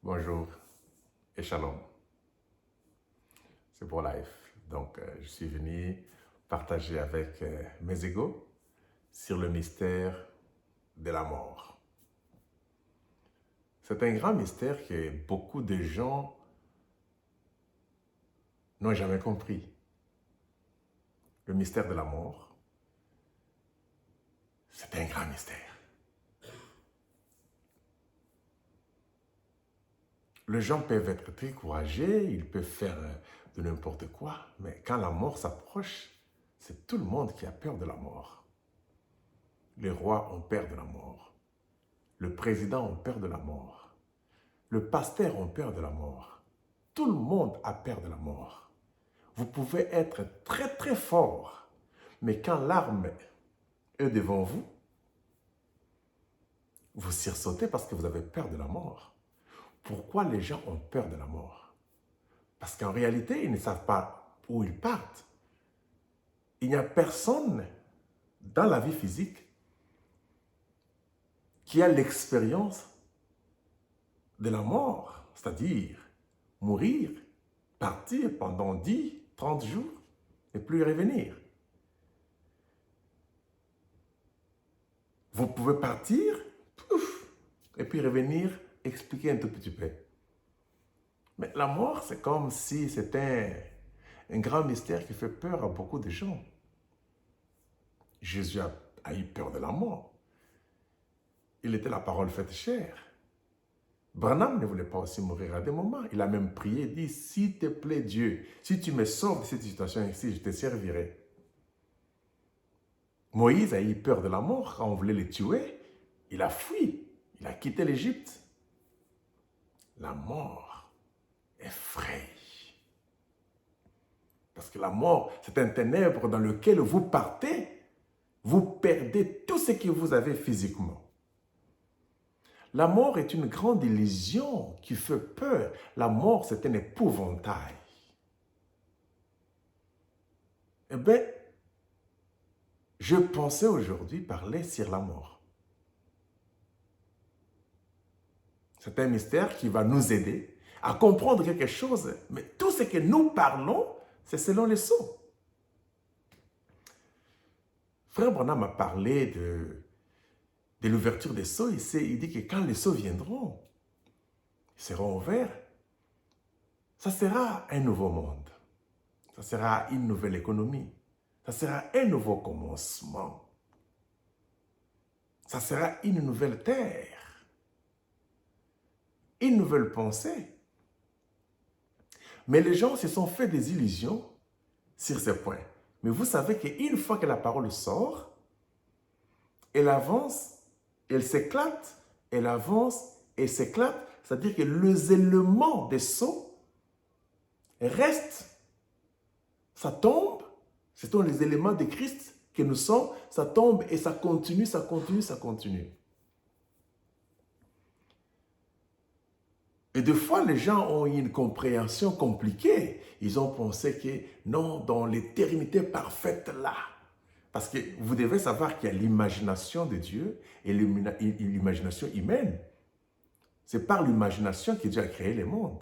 Bonjour et shalom. C'est pour life. Donc, je suis venu partager avec mes égaux sur le mystère de la mort. C'est un grand mystère que beaucoup de gens n'ont jamais compris. Le mystère de la mort, c'est un grand mystère. Les gens peuvent être très courageux, ils peuvent faire de n'importe quoi, mais quand la mort s'approche, c'est tout le monde qui a peur de la mort. Les rois ont peur de la mort. Le président a peur de la mort. Le pasteur a peur de la mort. Tout le monde a peur de la mort. Vous pouvez être très très fort, mais quand l'arme est devant vous, vous sursautez parce que vous avez peur de la mort. Pourquoi les gens ont peur de la mort? Parce qu'en réalité, ils ne savent pas où ils partent. Il n'y a personne dans la vie physique qui a l'expérience de la mort, c'est-à-dire mourir, partir pendant 10, 30 jours et plus revenir. Vous pouvez partir, pouf, et puis revenir, expliquer un tout petit peu. Mais la mort, c'est comme si c'était un grand mystère qui fait peur à beaucoup de gens. Jésus a eu peur de la mort. Il était la parole faite chair. Branham ne voulait pas aussi mourir à des moments. Il a même prié, il dit, s'il te plaît Dieu, si tu me sauves de cette situation ici, je te servirai. Moïse a eu peur de la mort quand on voulait le tuer. Il a fui, il a quitté l'Égypte. La mort effraie. Parce que la mort, c'est un ténèbre dans lequel vous partez, vous perdez tout ce que vous avez physiquement. La mort est une grande illusion qui fait peur. La mort, c'est un épouvantail. Eh bien, je pensais aujourd'hui parler sur la mort. C'est un mystère qui va nous aider à comprendre quelque chose. Mais tout ce que nous parlons, c'est selon les sceaux. Frère Branham a parlé de l'ouverture des sceaux. Il dit que quand les sceaux viendront, ils seront ouverts, ça sera un nouveau monde. Ça sera une nouvelle économie. Ça sera un nouveau commencement. Ça sera une nouvelle terre. Une nouvelle pensée. Mais les gens se sont fait des illusions sur ce point. Mais vous savez qu'une fois que la parole sort, elle avance, elle s'éclate, elle avance et s'éclate. C'est-à-dire que les éléments des sceaux restent. Ça tombe, ce sont les éléments de Christ que nous sommes, ça tombe et ça continue, ça continue, ça continue. Et des fois, les gens ont eu une compréhension compliquée. Ils ont pensé que non, dans l'éternité parfaite là. Parce que vous devez savoir qu'il y a l'imagination de Dieu et l'imagination humaine. C'est par l'imagination que Dieu a créé le monde.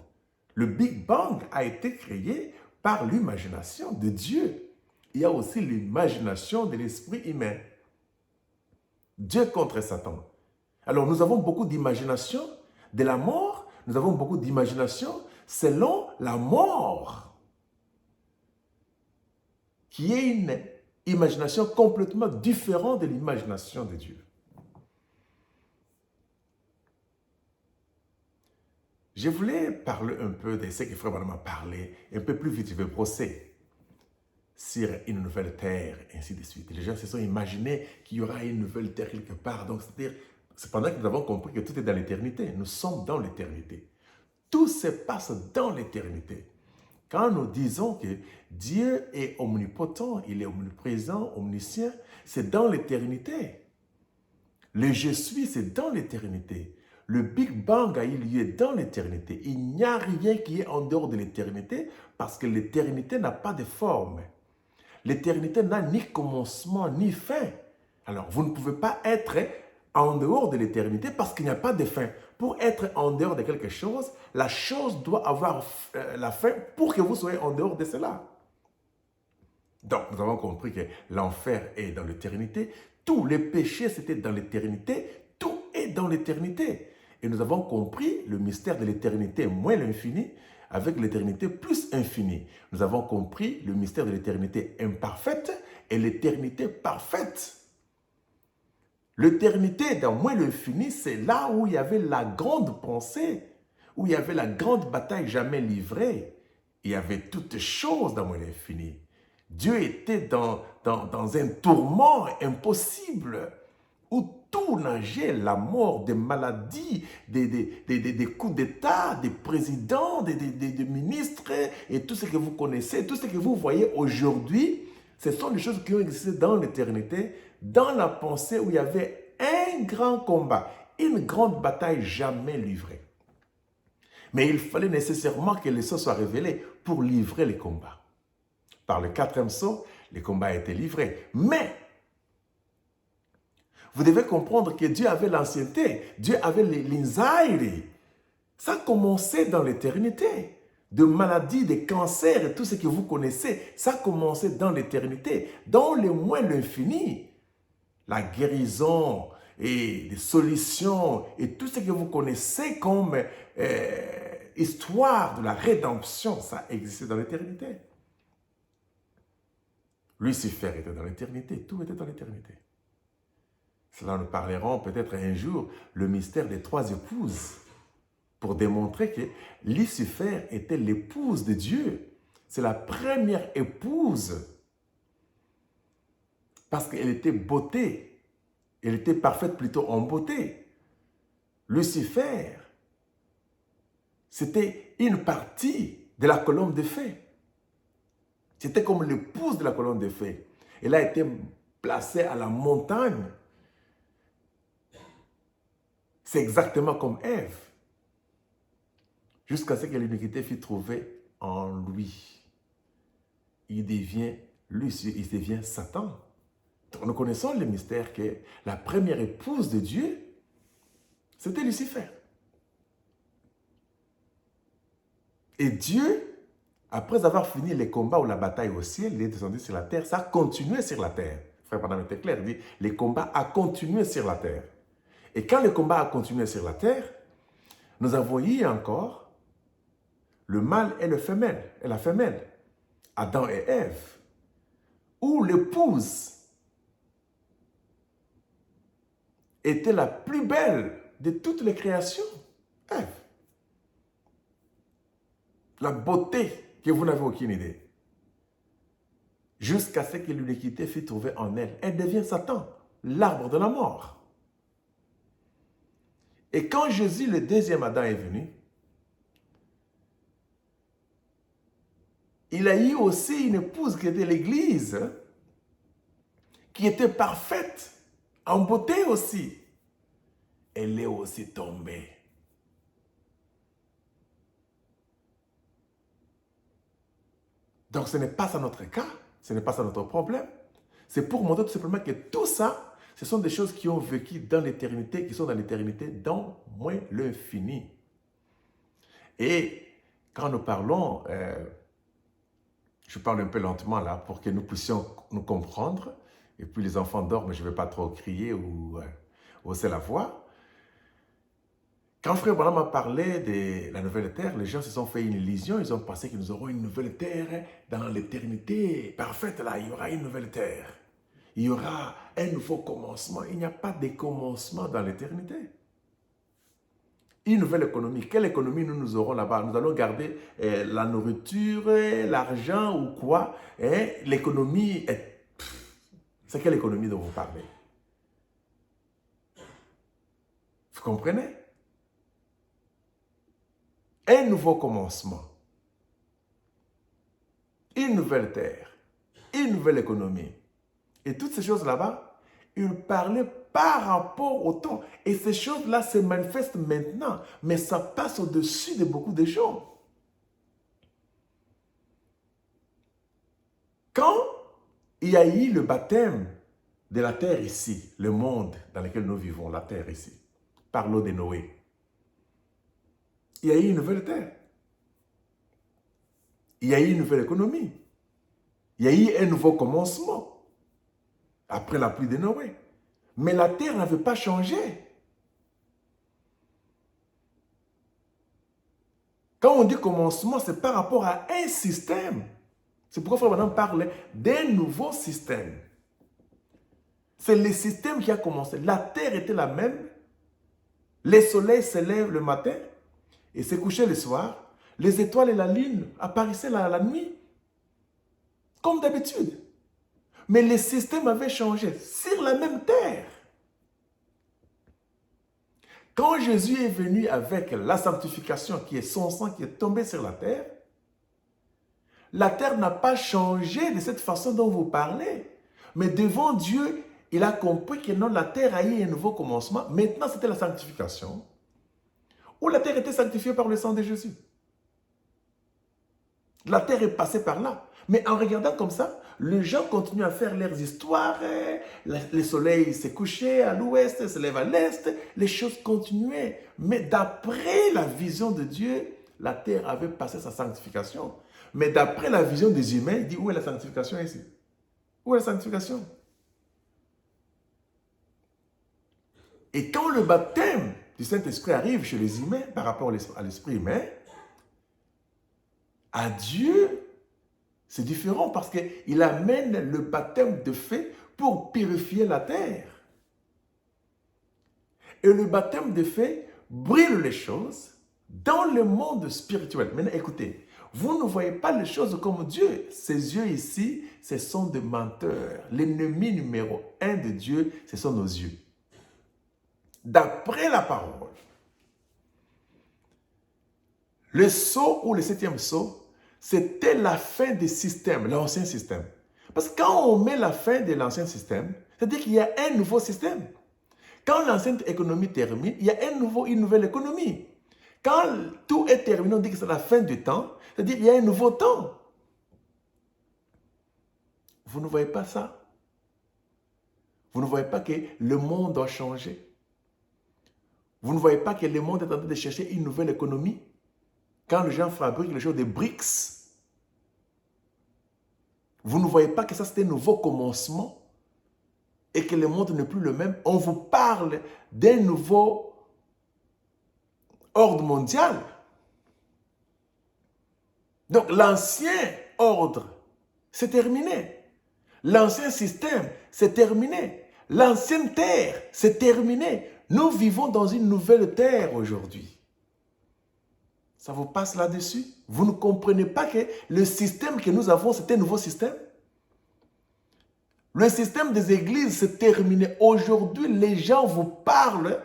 Le Big Bang a été créé par l'imagination de Dieu. Il y a aussi l'imagination de l'esprit humain. Dieu contre Satan. Alors nous avons beaucoup d'imagination de la mort. Nous avons beaucoup d'imagination selon la mort, qui est une imagination complètement différente de l'imagination de Dieu. Je voulais parler un peu de ce que Frère Branham a parlé, un peu plus vite, je vais brosser sur une nouvelle terre, ainsi de suite. Les gens se sont imaginés qu'il y aura une nouvelle terre quelque part. Donc, c'est-à-dire, c'est pendant que nous avons compris que tout est dans l'éternité. Nous sommes dans l'éternité. Tout se passe dans l'éternité. Quand nous disons que Dieu est omnipotent, il est omniprésent, omniscient, c'est dans l'éternité. Le je suis, c'est dans l'éternité. Le Big Bang a eu lieu dans l'éternité. Il n'y a rien qui est en dehors de l'éternité parce que l'éternité n'a pas de forme. L'éternité n'a ni commencement ni fin. Alors, vous ne pouvez pas être en dehors de l'éternité parce qu'il n'y a pas de fin. Pour être en dehors de quelque chose, la chose doit avoir la fin pour que vous soyez en dehors de cela. Donc, nous avons compris que l'enfer est dans l'éternité. Tous les péchés, c'était dans l'éternité. Tout est dans l'éternité. Et nous avons compris le mystère de l'éternité moins l'infini avec l'éternité plus infinie. Nous avons compris le mystère de l'éternité imparfaite et l'éternité parfaite. L'éternité dans moins l'infini, c'est là où il y avait la grande pensée, où il y avait la grande bataille jamais livrée. Il y avait toutes choses dans moins l'infini. Dieu était dans un tourment impossible, où tout nageait, la mort, des maladies, des coups d'État, des présidents, des ministres, et tout ce que vous connaissez, tout ce que vous voyez aujourd'hui, ce sont des choses qui ont existé dans l'éternité, dans la pensée où il y avait un grand combat, une grande bataille jamais livrée. Mais il fallait nécessairement que le sceau soit révélé pour livrer les combats. Par le 4e sceau, les combats a été livrés. Mais vous devez comprendre que Dieu avait l'ancienneté, Dieu avait l'insight. Ça commençait dans l'éternité. De maladies, de cancers et tout ce que vous connaissez, ça commençait dans l'éternité, dans le moins l'infini. La guérison et des solutions et tout ce que vous connaissez comme histoire de la rédemption, ça existait dans l'éternité. Lucifer était dans l'éternité, tout était dans l'éternité. Cela nous parlerons peut-être un jour le mystère des 3 épouses pour démontrer que Lucifer était l'épouse de Dieu. C'est la première épouse parce qu'elle était beauté. Elle était parfaite plutôt en beauté. Lucifer, c'était une partie de la colonne de feu. C'était comme l'épouse de la colonne de feu. Elle a été placée à la montagne. C'est exactement comme Ève. Jusqu'à ce que l'iniquité fût trouvée en lui. Il devient Satan. Donc, nous connaissons le mystère que la première épouse de Dieu, c'était Lucifer. Et Dieu, après avoir fini les combats ou la bataille au ciel, il est descendu sur la terre, ça a continué sur la terre. Frère Branham était clair, il dit, les combats ont continué sur la terre. Et quand le combat a continué sur la terre, nous avons eu encore le mâle et la femelle, Adam et Ève, où l'épouse était la plus belle de toutes les créations, Ève. La beauté que vous n'avez aucune idée. Jusqu'à ce que l'iniquité fût trouvée en elle. Elle devient Satan, l'arbre de la mort. Et quand Jésus, le deuxième Adam, est venu, il a eu aussi une épouse qui était l'Église, qui était parfaite, en beauté aussi. Elle est aussi tombée. Donc ce n'est pas ça notre cas, ce n'est pas ça notre problème. C'est pour montrer tout simplement que tout ça, ce sont des choses qui ont vécu dans l'éternité, qui sont dans l'éternité, dans moins l'infini. Et quand nous parlons, je parle un peu lentement là pour que nous puissions nous comprendre, et puis les enfants dorment, je ne vais pas trop crier ou hausser la voix. Quand Frère Branham a parlé de la nouvelle terre, les gens se sont fait une illusion, ils ont pensé que nous aurons une nouvelle terre dans l'éternité parfaite là, il y aura une nouvelle terre. Il y aura un nouveau commencement. Il n'y a pas de commencement dans l'éternité. Une nouvelle économie. Quelle économie nous aurons là-bas? Nous allons garder la nourriture, l'argent ou quoi? L'économie est... C'est quelle économie dont vous parlez? Vous comprenez? Un nouveau commencement. Une nouvelle terre. Une nouvelle économie. Et toutes ces choses là-bas, il parlait par rapport au temps. Et ces choses-là se manifestent maintenant, mais ça passe au-dessus de beaucoup de gens. Quand il y a eu le baptême de la terre ici, le monde dans lequel nous vivons, la terre ici, par l'eau de Noé, il y a eu une nouvelle terre. Il y a eu une nouvelle économie. Il y a eu un nouveau commencement après la pluie de Noé. Mais la terre n'avait pas changé. Quand on dit commencement, c'est par rapport à un système. C'est pourquoi Frère Branham parle d'un nouveau système. C'est le système qui a commencé. La terre était la même. Le soleil se lève le matin et se couchait le soir. Les étoiles et la lune apparaissaient la nuit, comme d'habitude. Mais le système avait changé sur la même terre. Quand Jésus est venu avec la sanctification, qui est son sang qui est tombé sur la terre n'a pas changé de cette façon dont vous parlez. Mais devant Dieu, il a compris que non, la terre a eu un nouveau commencement. Maintenant, c'était la sanctification, où la terre était sanctifiée par le sang de Jésus. La terre est passée par là. Mais en regardant comme ça, les gens continuent à faire leurs histoires. Le soleil s'est couché à l'ouest, se lève à l'est. Les choses continuaient. Mais d'après la vision de Dieu, la terre avait passé sa sanctification. Mais d'après la vision des humains, il dit, où est la sanctification ici? Où est la sanctification? Et quand le baptême du Saint-Esprit arrive chez les humains par rapport à l'esprit humain, à Dieu, c'est différent parce qu'il amène le baptême de feu pour purifier la terre. Et le baptême de feu brûle les choses dans le monde spirituel. Maintenant, écoutez, vous ne voyez pas les choses comme Dieu. Ces yeux ici, ce sont des menteurs. L'ennemi numéro 1 de Dieu, ce sont nos yeux. D'après la parole, le sceau ou le 7e sceau, c'était la fin du système, l'ancien système. Parce que quand on met la fin de l'ancien système, c'est-à-dire qu'il y a un nouveau système. Quand l'ancienne économie termine, il y a une nouvelle économie. Quand tout est terminé, on dit que c'est la fin du temps, c'est-à-dire qu'il y a un nouveau temps. Vous ne voyez pas ça? Vous ne voyez pas que le monde doit changer? Vous ne voyez pas que le monde est en train de chercher une nouvelle économie? Quand les gens fabriquent les choses des BRICS, vous ne voyez pas que ça c'est un nouveau commencement et que le monde n'est plus le même? On vous parle d'un nouveau ordre mondial. Donc l'ancien ordre, c'est terminé. L'ancien système, c'est terminé. L'ancienne terre, c'est terminé. Nous vivons dans une nouvelle terre aujourd'hui. Ça vous passe là-dessus? Vous ne comprenez pas que le système que nous avons, c'est un nouveau système? Le système des églises, c'est terminé. Aujourd'hui, les gens vous parlent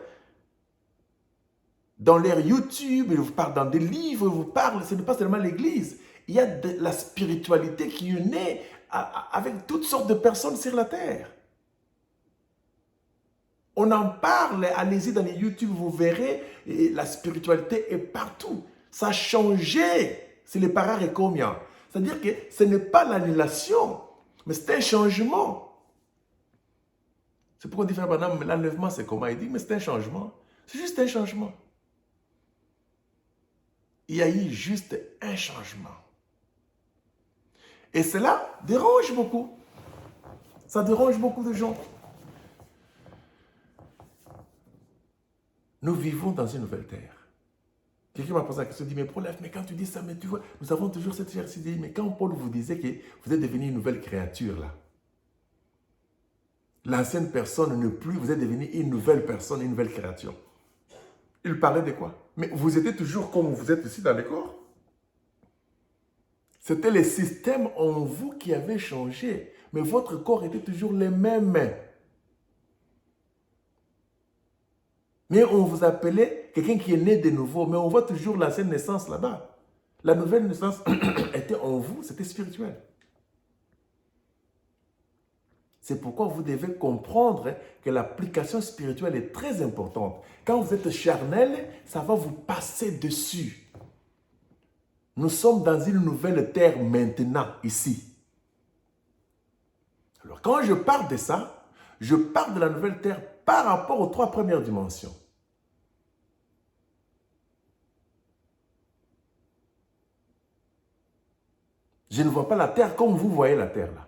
dans leur YouTube, ils vous parlent dans des livres, ils vous parlent, ce n'est pas seulement l'église. Il y a de la spiritualité qui est née avec toutes sortes de personnes sur la terre. On en parle, allez-y dans les YouTube, vous verrez, et la spiritualité est partout. Ça a changé. C'est les pararécomiens. C'est-à-dire que ce n'est pas l'annulation, mais c'est un changement. C'est pourquoi on dit, Frère Branham, l'enlèvement, c'est comment? Il dit, mais c'est un changement. C'est juste un changement. Il y a eu juste un changement. Et cela dérange beaucoup. Ça dérange beaucoup de gens. Nous vivons dans une nouvelle terre. Quelqu'un m'a posé la question, dit, mais Paul, mais quand tu dis ça, mais tu vois, nous avons toujours cette idée, mais quand Paul vous disait que vous êtes devenu une nouvelle créature, là, l'ancienne personne ne plus, vous êtes devenu une nouvelle personne, une nouvelle créature. Il parlait de quoi? Mais vous étiez toujours comme vous êtes ici dans le corps. C'était le système en vous qui avait changé, mais votre corps était toujours le même. Mais on vous appelait quelqu'un qui est né de nouveau, mais on voit toujours l'ancienne naissance là-bas. La nouvelle naissance était en vous, c'était spirituel. C'est pourquoi vous devez comprendre que l'application spirituelle est très importante. Quand vous êtes charnel, ça va vous passer dessus. Nous sommes dans une nouvelle terre maintenant, ici. Alors quand je parle de ça, Je parle de la nouvelle terre par rapport aux 3 premières dimensions. Je ne vois pas la terre comme vous voyez la terre là.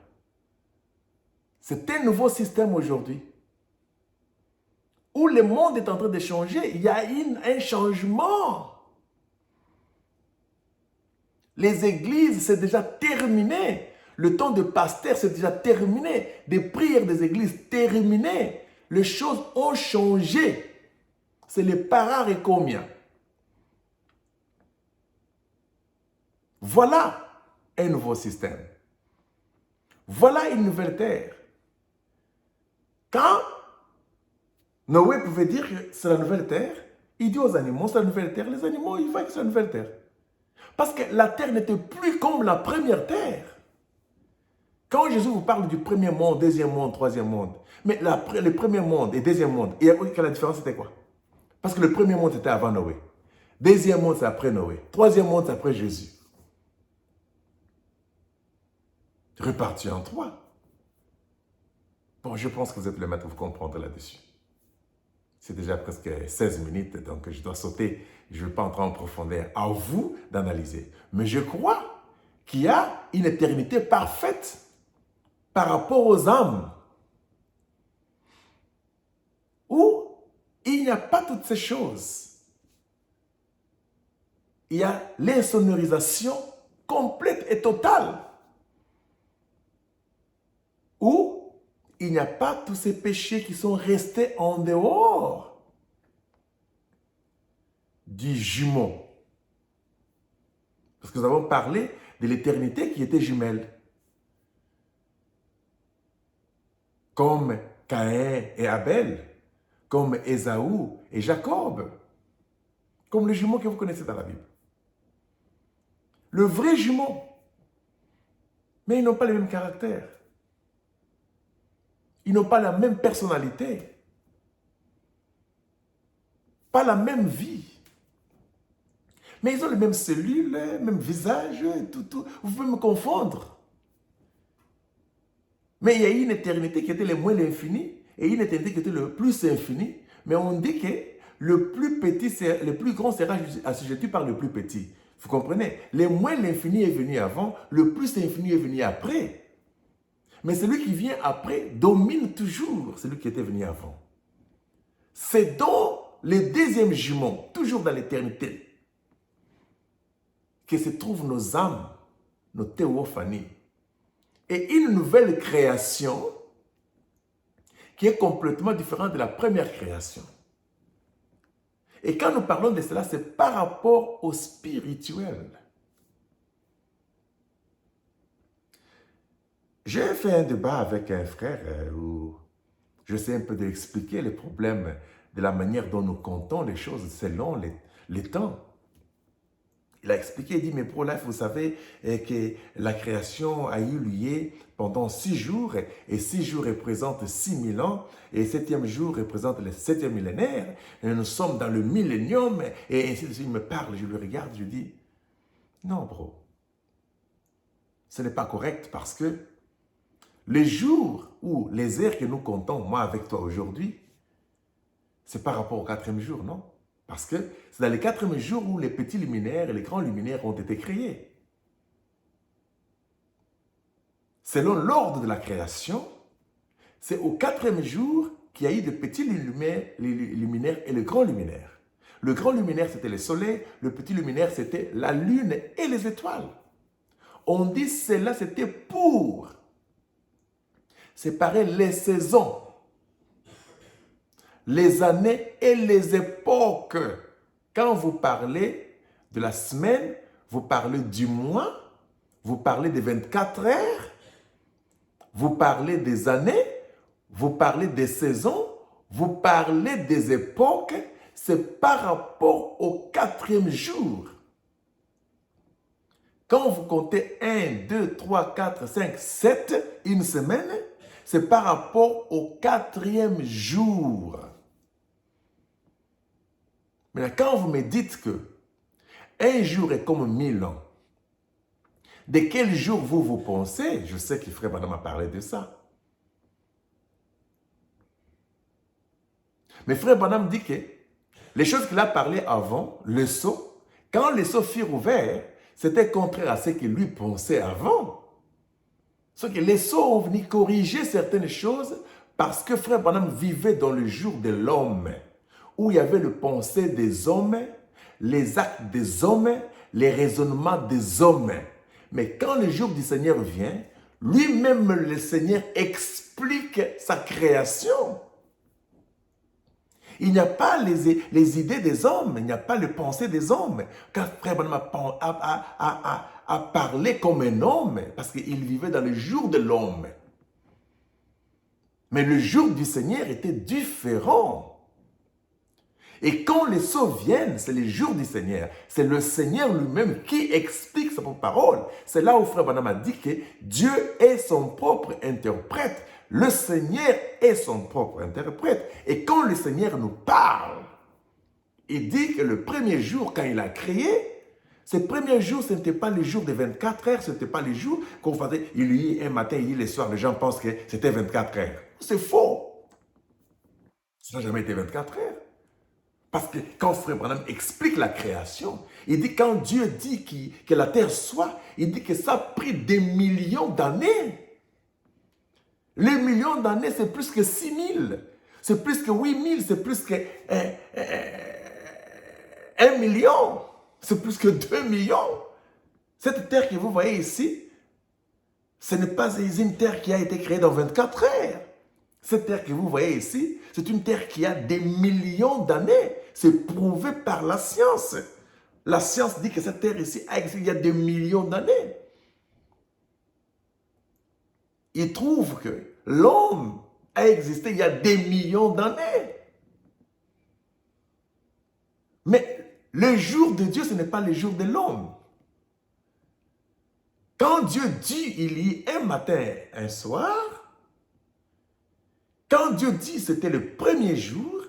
C'est un nouveau système aujourd'hui. Où le monde est en train de changer. Il y a un changement. Les églises, c'est déjà terminé. Le temps de pasteur, c'est déjà terminé. Des prières des églises, terminées. Les choses ont changé. C'est les pararécomiens. Voilà un nouveau système. Voilà une nouvelle terre. Quand Noé pouvait dire que c'est la nouvelle terre, il dit aux animaux, c'est la nouvelle terre. Les animaux, ils voient que c'est la nouvelle terre. Parce que la terre n'était plus comme la première terre. Quand Jésus vous parle du premier monde, deuxième monde, troisième monde, mais le premier monde et deuxième monde, et la différence c'était quoi? Parce que le premier monde c'était avant Noé. Deuxième monde c'est après Noé. Troisième monde c'est après Jésus. Reparti en 3. Bon, je pense que vous êtes le maître, vous comprendrez là-dessus. C'est déjà presque 16 minutes, donc je dois sauter. Je ne vais pas entrer en profondeur. À vous d'analyser. Mais je crois qu'il y a une éternité parfaite par rapport aux âmes. Où il n'y a pas toutes ces choses. Il y a l'insonorisation complète et totale. Où il n'y a pas tous ces péchés qui sont restés en dehors du jumeau. Parce que nous avons parlé de l'éternité qui était jumelle. Comme Caïn et Abel, comme Ésaü et Jacob, comme les jumeaux que vous connaissez dans la Bible. Le vrai jumeau, mais ils n'ont pas le même caractère. Ils n'ont pas la même personnalité, pas la même vie. Mais ils ont les mêmes cellules, les mêmes visages, tout. Vous pouvez me confondre. Mais il y a une éternité qui était le moins l'infini et une éternité qui était le plus infini. Mais on dit que le plus grand sera assujetti par le plus petit. Vous comprenez? Le moins l'infini est venu avant, le plus infini est venu après. Mais celui qui vient après domine toujours celui qui était venu avant. C'est dans le deuxième jumeau, toujours dans l'éternité, que se trouvent nos âmes, nos théophanies. Et une nouvelle création qui est complètement différente de la première création. Et quand nous parlons de cela, c'est par rapport au spirituel. J'ai fait un débat avec un frère où j'essaie un peu d'expliquer les problèmes de la manière dont nous comptons les choses selon les temps. Il a expliqué, il dit, mais pro-life, vous savez que la création a eu lieu pendant 6 jours, et 6 jours représentent 6000 ans, et le 7e jour représente le 7e millénaire, et nous sommes dans le millénium, et ainsi de suite. Il me parle, je le regarde, je dis, non bro, ce n'est pas correct parce que les jours ou les heures que nous comptons, moi avec toi aujourd'hui, c'est par rapport au 4e jour, non? Parce que c'est dans les 4e jour où les petits luminaires et les grands luminaires ont été créés. Selon l'ordre de la création, c'est au 4e jour qu'il y a eu de petits luminaires et le grand luminaire. Le grand luminaire, c'était le soleil. Le petit luminaire, c'était la lune et les étoiles. On dit cela, c'était pour séparer les saisons, les années et les époques. Quand vous parlez de la semaine, vous parlez du mois, vous parlez des 24 heures, vous parlez des années, vous parlez des saisons, vous parlez des époques, c'est par rapport au 4e jour. Quand vous comptez 1, 2, 3, 4, 5, 7, une semaine, c'est par rapport au 4e jour. Mais quand vous me dites que un jour est comme 1000 ans, de quel jour vous pensez? Je sais que Frère Madame a parlé de ça. Mais frère Branham dit que les choses qu'il a parlé avant, le sceau, quand les sceaux furent ouverts, c'était contraire à ce que lui pensait avant. Sauf que les sceaux ont venu corriger certaines choses parce que frère Branham vivait dans le jour de l'homme, où il y avait le pensée des hommes, les actes des hommes, les raisonnements des hommes. Mais quand le jour du Seigneur vient, lui-même le Seigneur explique sa création. Il n'y a pas les idées des hommes, il n'y a pas les pensées des hommes. Quand frère Branham a parlé comme un homme, parce qu'il vivait dans le jour de l'homme. Mais le jour du Seigneur était différent. Et quand les sceaux viennent, c'est le jour du Seigneur. C'est le Seigneur lui-même qui explique sa propre parole. C'est là où frère Branham a dit que Dieu est son propre interprète. Le Seigneur est son propre interprète. Et quand le Seigneur nous parle, il dit que le premier jour, quand il a créé, ce premier jour, ce n'était pas le jour de 24 heures, ce n'était pas le jour qu'on faisait, il lit un matin, il lit le soir, les gens pensent que c'était 24 heures. C'est faux. Ça n'a jamais été 24 heures. Parce que quand frère Branham explique la création, il dit quand Dieu dit que la terre soit, il dit que ça a pris des millions d'années. Les millions d'années, c'est plus que 6 000. C'est plus que 8 000. C'est plus que 1 million. C'est plus que 2 millions. Cette terre que vous voyez ici, ce n'est pas une terre qui a été créée dans 24 heures. Cette terre que vous voyez ici, c'est une terre qui a des millions d'années. C'est prouvé par la science. La science dit que cette terre ici a existé il y a des millions d'années. Il trouve que l'homme a existé il y a des millions d'années. Mais le jour de Dieu, ce n'est pas le jour de l'homme. Quand Dieu dit, il y a un matin, un soir, quand Dieu dit c'était le premier jour,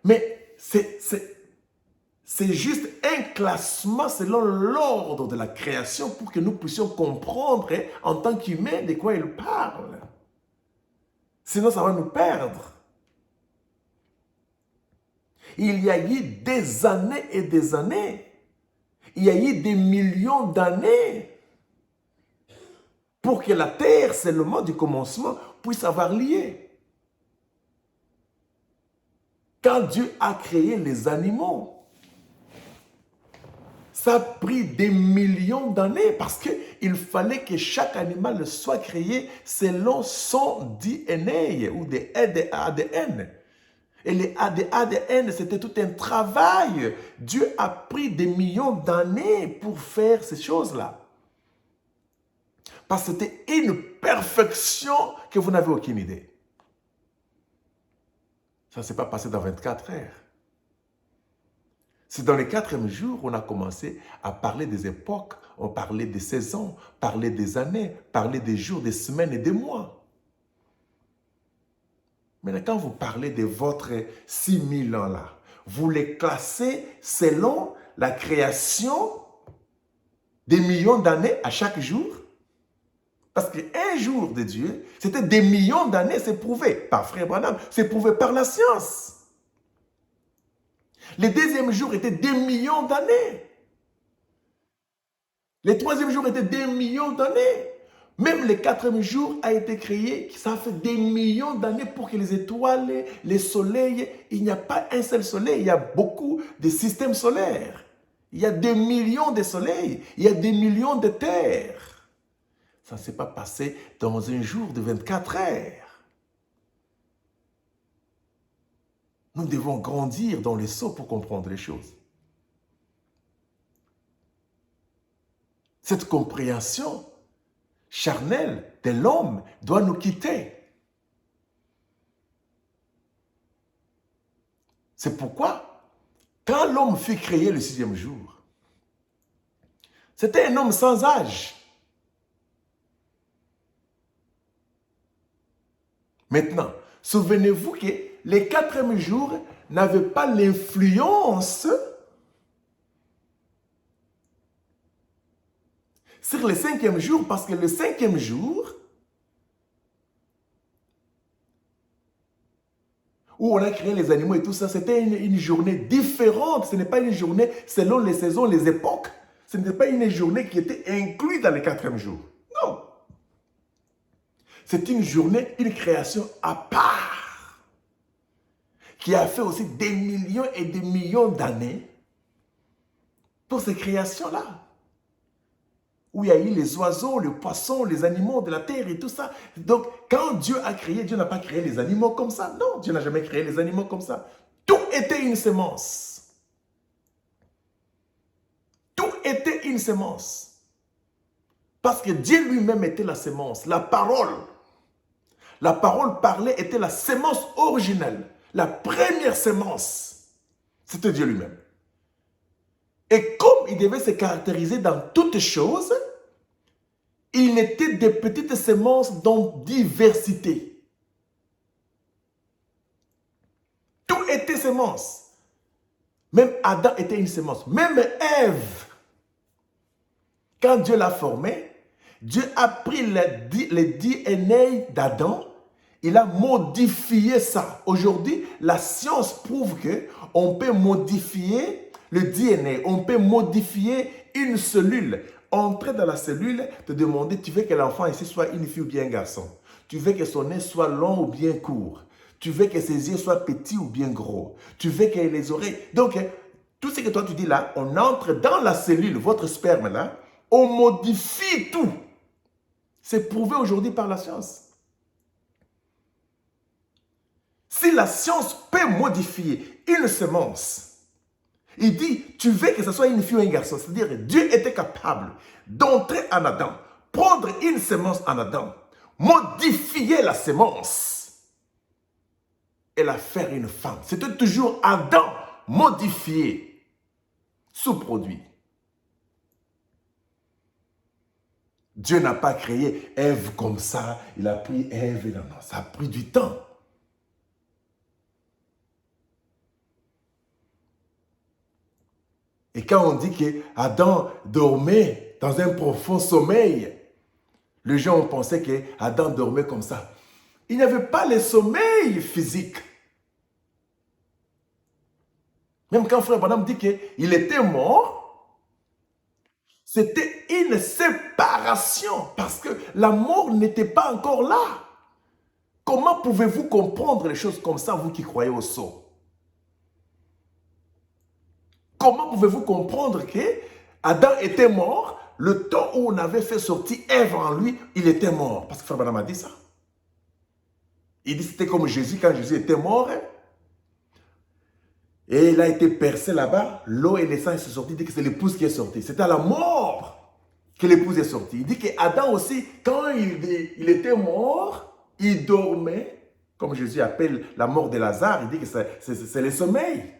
mais c'est juste un classement selon l'ordre de la création pour que nous puissions comprendre en tant qu'humains de quoi il parle. Sinon, ça va nous perdre. Il y a eu des années et des années. Il y a eu des millions d'années pour que la terre, seulement du commencement, puisse avoir lieu. Quand Dieu a créé les animaux, ça a pris des millions d'années parce qu'il fallait que chaque animal soit créé selon son DNA ou des ADN. Et les ADN, c'était tout un travail. Dieu a pris des millions d'années pour faire ces choses-là. Parce que c'était une perfection que vous n'avez aucune idée. Ça ne s'est pas passé dans 24 heures. C'est dans le 4e jour qu'on a commencé à parler des époques, on parlait des saisons, parler des années, parler des jours, des semaines et des mois. Maintenant, quand vous parlez de votre 6000 ans là, vous les classez selon la création des millions d'années à chaque jour. Parce qu'un jour de Dieu, c'était des millions d'années, c'est prouvé par frère Branham, c'est prouvé par la science. Le 2e jour était des millions d'années. Le 3e jour était des millions d'années. Même le 4e jour a été créé, ça a fait des millions d'années pour que les étoiles, les soleils, il n'y a pas un seul soleil, il y a beaucoup de systèmes solaires. Il y a des millions de soleils, il y a des millions de terres. Ça ne s'est pas passé dans un jour de 24 heures. Nous devons grandir dans les sceaux pour comprendre les choses. Cette compréhension charnelle de l'homme doit nous quitter. C'est pourquoi, quand l'homme fut créé le 6e jour, c'était un homme sans âge. Maintenant, souvenez-vous que les 4e jours n'avaient pas l'influence sur le 5e jour, parce que le 5e jour, où on a créé les animaux et tout ça, c'était une journée différente. Ce n'est pas une journée selon les saisons, les époques. Ce n'était pas une journée qui était inclue dans le 4e jour. Non. C'est une journée, une création à part, qui a fait aussi des millions et des millions d'années pour ces créations-là. Où il y a eu les oiseaux, les poissons, les animaux de la terre et tout ça. Donc, quand Dieu a créé, Dieu n'a pas créé les animaux comme ça. Non, Dieu n'a jamais créé les animaux comme ça. Tout était une semence. Tout était une semence. Parce que Dieu lui-même était la semence, la parole. La parole parlée était la semence originelle. La première semence, c'était Dieu lui-même. Et comme il devait se caractériser dans toutes choses, il était des petites semences dans diversité. Tout était semence. Même Adam était une semence. Même Ève, quand Dieu l'a formée, Dieu a pris le DNA d'Adam, il a modifié ça. Aujourd'hui, la science prouve qu'on peut modifier le DNA, on peut modifier une cellule. Entrer dans la cellule, te demander, tu veux que l'enfant ici soit une fille ou bien un garçon. Tu veux que son nez soit long ou bien court. Tu veux que ses yeux soient petits ou bien gros. Tu veux que les oreilles... Donc, tout ce que toi tu dis là, on entre dans la cellule, votre sperme là, on modifie tout. C'est prouvé aujourd'hui par la science. Si la science peut modifier une semence, il dit, tu veux que ce soit une fille ou un garçon. C'est-à-dire, Dieu était capable d'entrer en Adam, prendre une semence en Adam, modifier la semence et la faire une femme. C'était toujours Adam modifié, sous-produit. Dieu n'a pas créé Ève comme ça. Il a pris Ève. Non, ça a pris du temps. Et quand on dit qu'Adam dormait dans un profond sommeil, les gens ont pensé qu'Adam dormait comme ça. Il n'y avait pas le sommeil physique. Même quand frère Branham dit qu'il était mort, c'était une séparation parce que la mort n'était pas encore là. Comment pouvez-vous comprendre les choses comme ça, vous qui croyez au sceau? Comment pouvez-vous comprendre qu'Adam était mort, le temps où on avait fait sortir Ève en lui, il était mort? Parce que frère Branham a dit ça. Il dit que c'était comme Jésus, quand Jésus était mort, et il a été percé là-bas, l'eau et le sang sont sortis, il dit que c'est l'épouse qui est sortie. C'est à la mort que l'épouse est sortie. Il dit qu'Adam aussi, quand il était mort, il dormait, comme Jésus appelle la mort de Lazare, il dit que c'est le sommeil.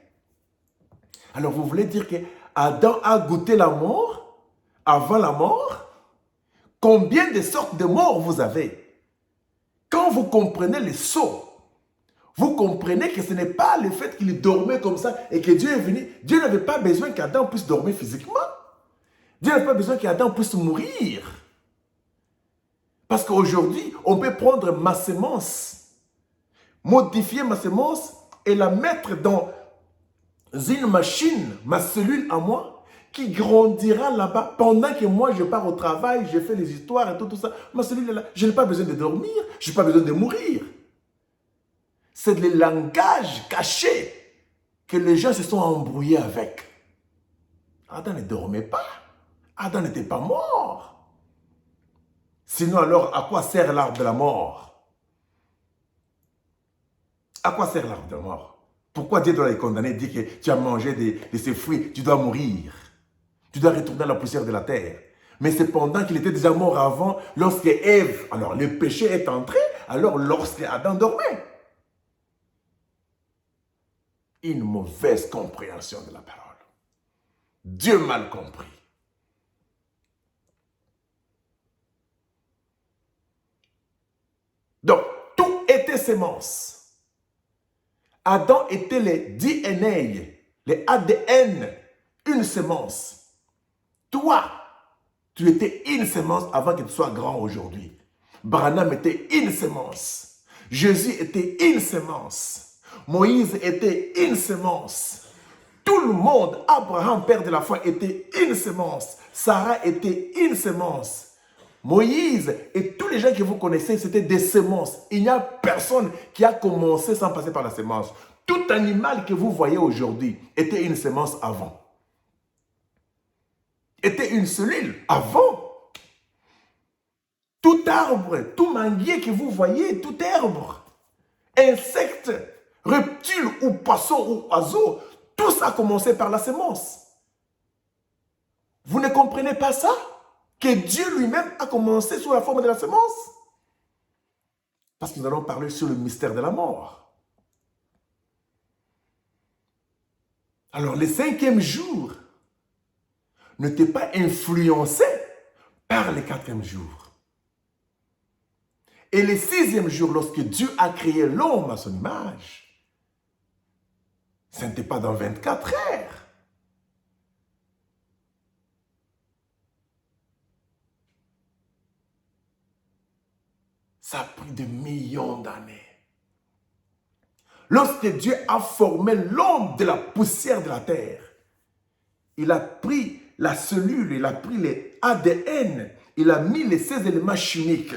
Alors, vous voulez dire qu'Adam a goûté la mort avant la mort? Combien de sortes de morts vous avez? Quand vous comprenez les sceaux, vous comprenez que ce n'est pas le fait qu'il dormait comme ça et que Dieu est venu. Dieu n'avait pas besoin qu'Adam puisse dormir physiquement. Dieu n'avait pas besoin qu'Adam puisse mourir. Parce qu'aujourd'hui, on peut prendre ma semence, modifier ma semence et la mettre dans une machine, ma cellule à moi, qui grandira là-bas pendant que moi je pars au travail, je fais les histoires et tout ça. Ma cellule est là. Je n'ai pas besoin de dormir, je n'ai pas besoin de mourir. C'est le langage caché que les gens se sont embrouillés avec. Adam ne dormait pas. Adam n'était pas mort. Sinon alors, à quoi sert l'arbre de la mort? À quoi sert l'arbre de la mort? Pourquoi Dieu doit les condamner, dit que tu as mangé de ces fruits, tu dois mourir. Tu dois retourner à la poussière de la terre. Mais c'est pendant qu'il était déjà mort avant, lorsque Ève, alors le péché est entré, alors lorsque Adam dormait. Une mauvaise compréhension de la parole. Dieu mal compris. Donc, tout était sémence. Adam était le DNA, le ADN, une semence. Toi, tu étais une semence avant que tu sois grand aujourd'hui. Branham était une semence. Jésus était une semence. Moïse était une semence. Tout le monde, Abraham, père de la foi, était une semence. Sarah était une semence. Moïse et tous les gens que vous connaissez, c'était des semences. Il n'y a personne qui a commencé sans passer par la semence. Tout animal que vous voyez aujourd'hui était une semence avant. Était une cellule avant. Tout arbre, tout manguier que vous voyez, tout arbre, insecte, reptile ou poisson ou oiseau, tout ça a commencé par la semence. Vous ne comprenez pas ça? Que Dieu lui-même a commencé sous la forme de la semence? Parce que nous allons parler sur le mystère de la mort. Alors, le 5e jour n'était pas influencé par le 4e jour. Et le 6e jour, lorsque Dieu a créé l'homme à son image, ce n'était pas dans 24 heures. Ça a pris des millions d'années. Lorsque Dieu a formé l'homme de la poussière de la terre, il a pris la cellule, il a pris les ADN, il a mis les 16 éléments chimiques.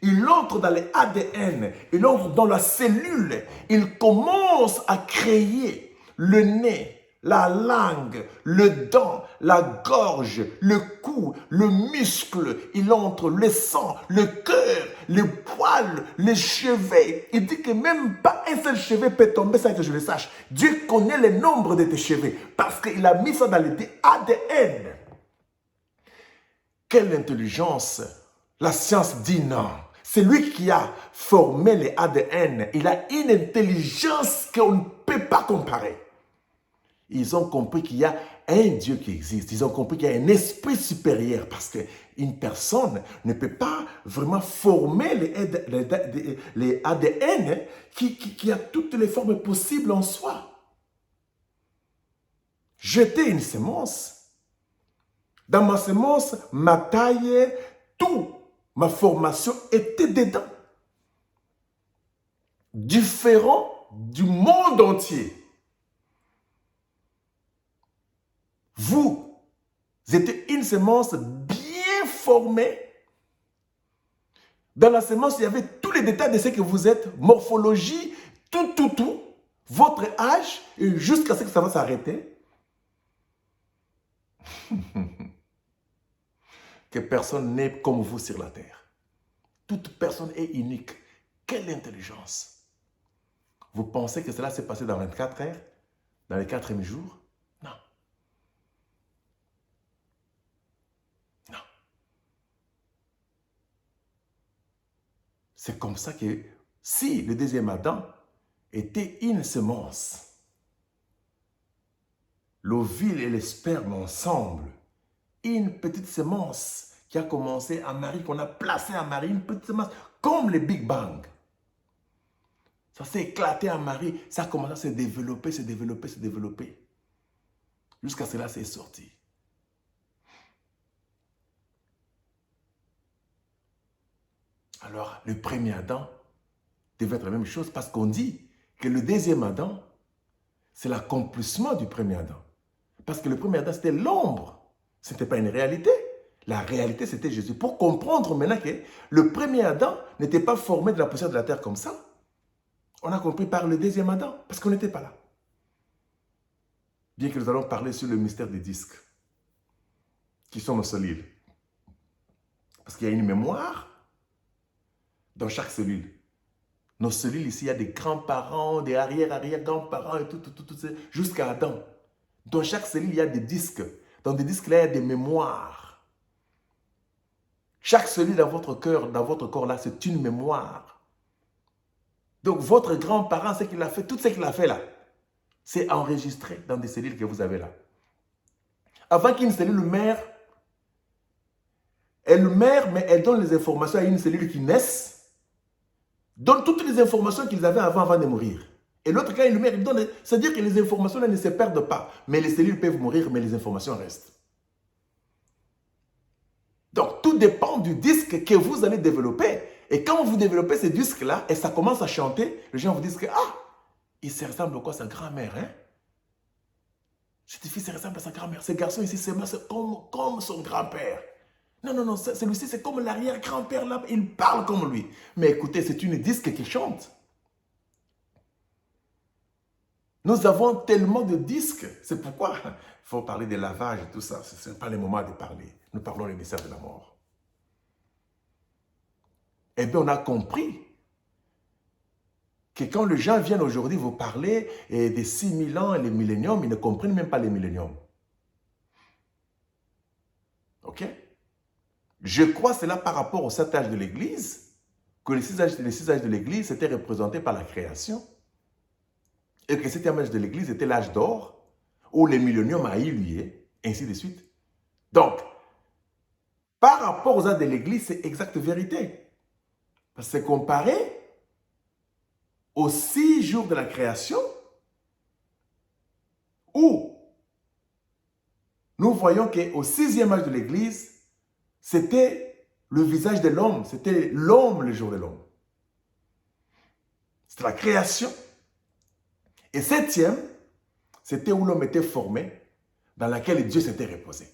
Il entre dans les ADN, il entre dans la cellule, il commence à créer le nez, la langue, le dent, la gorge, le cou, le muscle, il entre le sang, le cœur, les poils, les cheveux. Il dit que même pas un seul cheveu peut tomber sans que je le sache. Dieu connaît le nombre de tes cheveux parce qu'il a mis ça dans les ADN. Quelle intelligence! La science dit non. C'est lui qui a formé les ADN. Il a une intelligence qu'on ne peut pas comparer. Ils ont compris qu'il y a un Dieu qui existe. Ils ont compris qu'il y a un esprit supérieur parce qu'une personne ne peut pas vraiment former les ADN qui a toutes les formes possibles en soi. J'étais une semence. Dans ma semence, ma taille, tout, ma formation était dedans. Différent du monde entier. Vous êtes une semence bien formée. Dans la semence, il y avait tous les détails de ce que vous êtes, morphologie, tout, votre âge, jusqu'à ce que ça va s'arrêter. Que personne n'est comme vous sur la terre. Toute personne est unique. Quelle intelligence! Vous pensez que cela s'est passé dans 24 heures? Dans le 4e jour? Non. Non. C'est comme ça que si le deuxième Adam était une semence, l'ovule et le sperme ensemble, une petite semence qui a commencé à Marie, qu'on a placée à Marie, une petite semence, comme le Big Bang. Ça s'est éclaté à Marie, ça a commencé à se développer, jusqu'à cela c'est sorti. Alors, le premier Adam devait être la même chose parce qu'on dit que le deuxième Adam, c'est l'accomplissement du premier Adam. Parce que le premier Adam, c'était l'ombre. Ce n'était pas une réalité. La réalité, c'était Jésus. Pour comprendre maintenant que le premier Adam n'était pas formé de la poussière de la terre comme ça, on a compris par le deuxième Adam, parce qu'on n'était pas là. Bien que nous allons parler sur le mystère des disques, qui sont nos cellules. Parce qu'il y a une mémoire dans chaque cellule. Nos cellules ici, il y a des grands-parents, des arrière-grands-parents et tout, jusqu'à Adam. Dans chaque cellule, il y a des disques. Dans des disques, là, il y a des mémoires. Chaque cellule dans votre cœur, dans votre corps, là, c'est une mémoire. Donc, votre grand-parent, ce qu'il a fait, tout ce qu'il a fait là, c'est enregistré dans des cellules que vous avez là. Avant qu'une cellule meure, elle meurt, mais elle donne les informations à une cellule qui naisse, donne toutes les informations qu'ils avaient avant de mourir. Et l'autre, quand il meurt, il donne, c'est-à-dire que les informations là, ne se perdent pas. Mais les cellules peuvent mourir, mais les informations restent. Donc, tout dépend du disque que vous allez développer. Et quand vous développez ce disque-là, et ça commence à chanter, les gens vous disent que, ah, Il se ressemble à quoi, sa grand-mère, hein? Cette fille se ressemble à sa grand-mère. Ce garçon ici, c'est comme son grand-père. Non, non, non, celui-ci, c'est comme l'arrière-grand-père là. Il parle comme lui. Mais écoutez, c'est une disque qui chante. Nous avons tellement de disques. C'est pourquoi il faut parler des lavages et tout ça. Ce n'est pas le moment de parler. Nous parlons des mystères de la mort. Eh bien, on a compris que quand les gens viennent aujourd'hui vous parler des 6000 ans et les milléniums, ils ne comprennent même pas les milléniums. Ok? Je crois cela par rapport aux 7 âges de l'Église, que les 6 âges de l'Église étaient représentés par la création, et que le 7e âge de l'Église était l'âge d'or, où les milléniums a eu lieu, ainsi de suite. Donc, par rapport aux âges de l'Église, c'est exacte vérité. Parce que c'est comparé aux 6 jours de la création, où nous voyons qu'au 6e âge de l'Église, c'était le visage de l'homme, c'était l'homme le jour de l'homme. C'était la création. Et 7e, c'était où l'homme était formé, dans laquelle Dieu s'était reposé.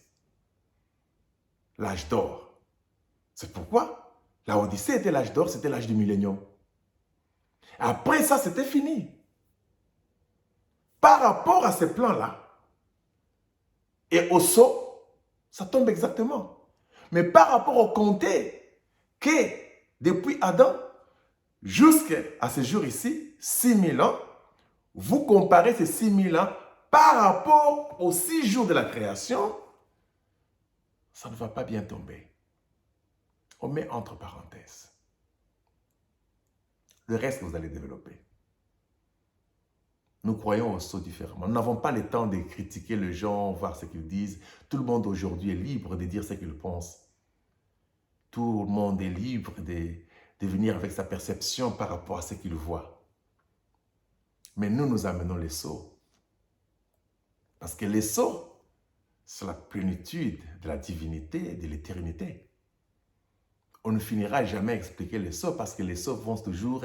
L'âge d'or. C'est pourquoi la Odyssée était l'âge d'or, c'était l'âge du millénium. Après ça, c'était fini. Par rapport à ce plan-là, et au sceau, ça tombe exactement. Mais par rapport au compté, que depuis Adam jusqu'à ce jour ici, 6000 ans, vous comparez ces 6000 ans par rapport aux 6 jours de la création, ça ne va pas bien tomber. On met entre parenthèses. Le reste, vous allez développer. Nous croyons au sceau différemment. Nous n'avons pas le temps de critiquer les gens, voir ce qu'ils disent. Tout le monde aujourd'hui est libre de dire ce qu'il pense. Tout le monde est libre de venir avec sa perception par rapport à ce qu'il voit. Mais nous amenons les sceaux. Parce que les sceaux, c'est la plénitude de la divinité et de l'éternité. On ne finira jamais à expliquer les sceaux parce que les sceaux vont toujours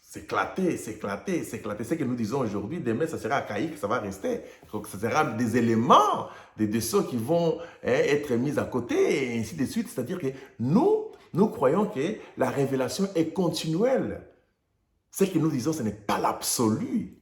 s'éclater, s'éclater, s'éclater. Ce que nous disons aujourd'hui, demain, ça sera archaïque, ça va rester. Donc, ce sera des éléments, des sceaux qui vont être mis à côté, et ainsi de suite. C'est-à-dire que nous croyons que la révélation est continuelle. Ce que nous disons, ce n'est pas l'absolu.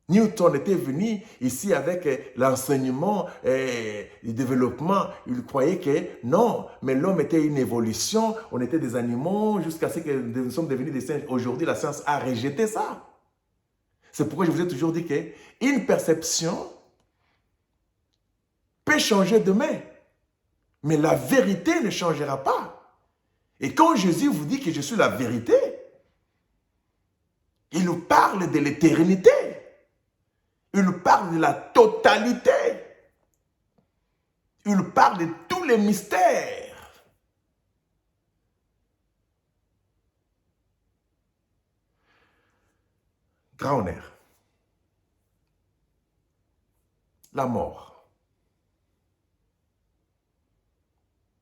Newton était venu ici avec l'enseignement du développement. Il croyait que non, mais l'homme était une évolution, on était des animaux jusqu'à ce que nous sommes devenus des singes. Aujourd'hui, la science a rejeté ça. C'est pourquoi je vous ai toujours dit qu'une perception peut changer demain, mais la vérité ne changera pas. Et quand Jésus vous dit que je suis la vérité, il nous parle de l'éternité. Il nous parle de la totalité. Il nous parle de tous les mystères. Grand honneur. La mort.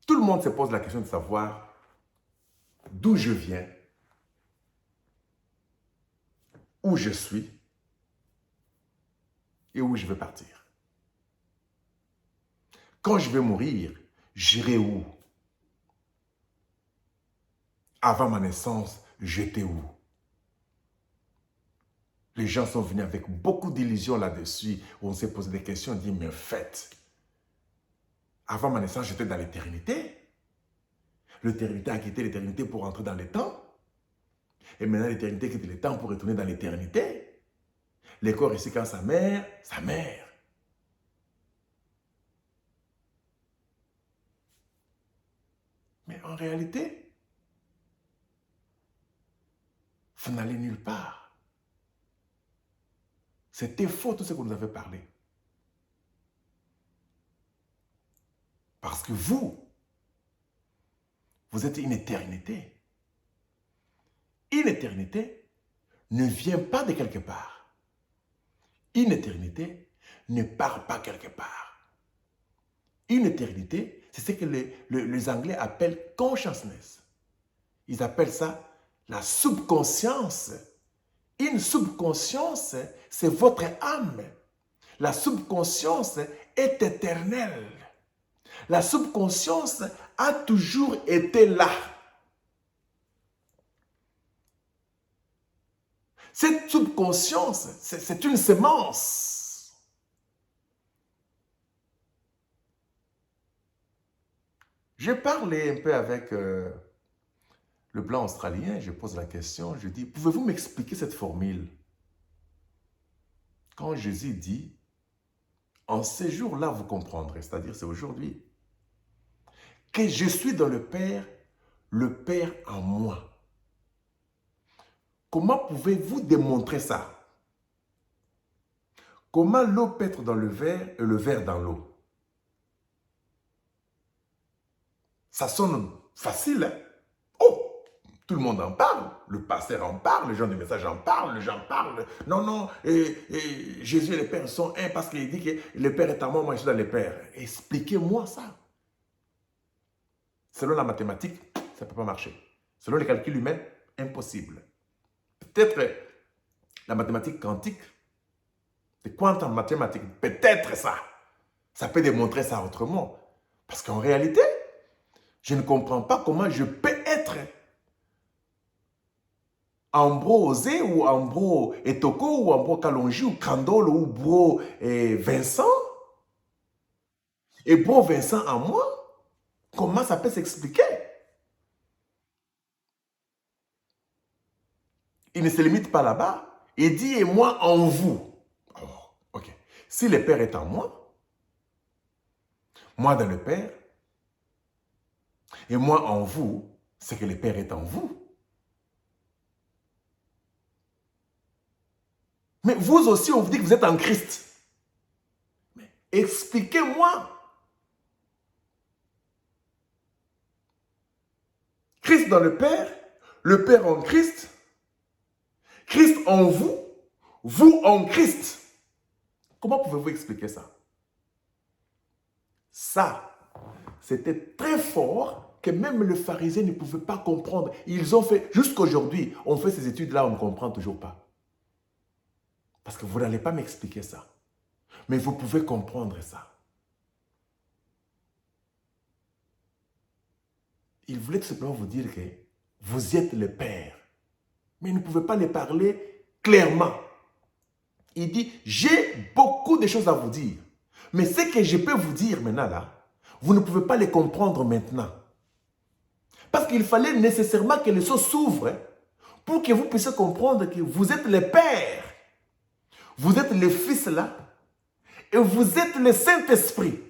Tout le monde se pose la question de savoir d'où je viens, où je suis et où je veux partir. Quand je vais mourir, j'irai où? Avant ma naissance, j'étais où? Les gens sont venus avec beaucoup d'illusions là-dessus, où on s'est posé des questions, on dit, mais en fait, avant ma naissance, j'étais dans l'éternité. L'éternité a quitté l'éternité pour entrer dans le temps. Et maintenant, l'éternité quitte le temps pour retourner dans l'éternité. Le corps ici, quand sa mère. Mais en réalité, vous n'allez nulle part. C'était faux tout ce que vous nous avez parlé. Parce que vous êtes une éternité. Une éternité ne vient pas de quelque part. Une éternité ne part pas quelque part. Une éternité, c'est ce que les Anglais appellent consciousness. Ils appellent ça La subconscience, une subconscience, c'est votre âme. La subconscience est éternelle. La subconscience a toujours été là. Cette subconscience, c'est une sémence. J'ai parlé un peu avec le blanc australien, je pose la question, je dis, pouvez-vous m'expliquer cette formule? Quand Jésus dit, en ces jours-là, vous comprendrez, c'est-à-dire c'est aujourd'hui, que je suis dans le Père en moi. Comment pouvez-vous démontrer ça? Comment l'eau peut être dans le verre et le verre dans l'eau? Ça sonne facile, hein? Oh, tout le monde en parle. Le pasteur en parle, les gens du message en parlent, les gens parlent. Non, non, Jésus et le Père sont un parce qu'il dit que le Père est en moi, moi je suis dans le Père. Expliquez-moi ça. Selon la mathématique, ça ne peut pas marcher. Selon les calculs humains, impossible. Peut-être la mathématique quantique, le quantum mathématique, peut-être ça. Ça peut démontrer ça autrement. Parce qu'en réalité, je ne comprends pas comment je peux être Ambro Osé ou Ambro Etoko ou Ambro Kalonji ou Kandol ou Bro Vincent et Bro Vincent en moi. Comment ça peut s'expliquer? Il ne se limite pas là-bas. Il dit, et moi en vous. Alors, ok. Si le Père est en moi, moi dans le Père, et moi en vous, c'est que le Père est en vous. Mais vous aussi, on vous dit que vous êtes en Christ. Mais expliquez-moi. Christ dans le Père en Christ, Christ en vous, vous en Christ. Comment pouvez-vous expliquer ça? Ça, c'était très fort que même le pharisien ne pouvait pas comprendre. Ils ont fait, jusqu'aujourd'hui, on fait ces études-là, on ne comprend toujours pas. Parce que vous n'allez pas m'expliquer ça. Mais vous pouvez comprendre ça. Il voulait tout simplement vous dire que vous êtes le Père. Mais il ne pouvait pas les parler clairement. Il dit, j'ai beaucoup de choses à vous dire. Mais ce que je peux vous dire maintenant là, vous ne pouvez pas les comprendre maintenant. Parce qu'il fallait nécessairement que les choses s'ouvrent pour que vous puissiez comprendre que vous êtes le Père. Vous êtes le Fils là. Et vous êtes le Saint-Esprit.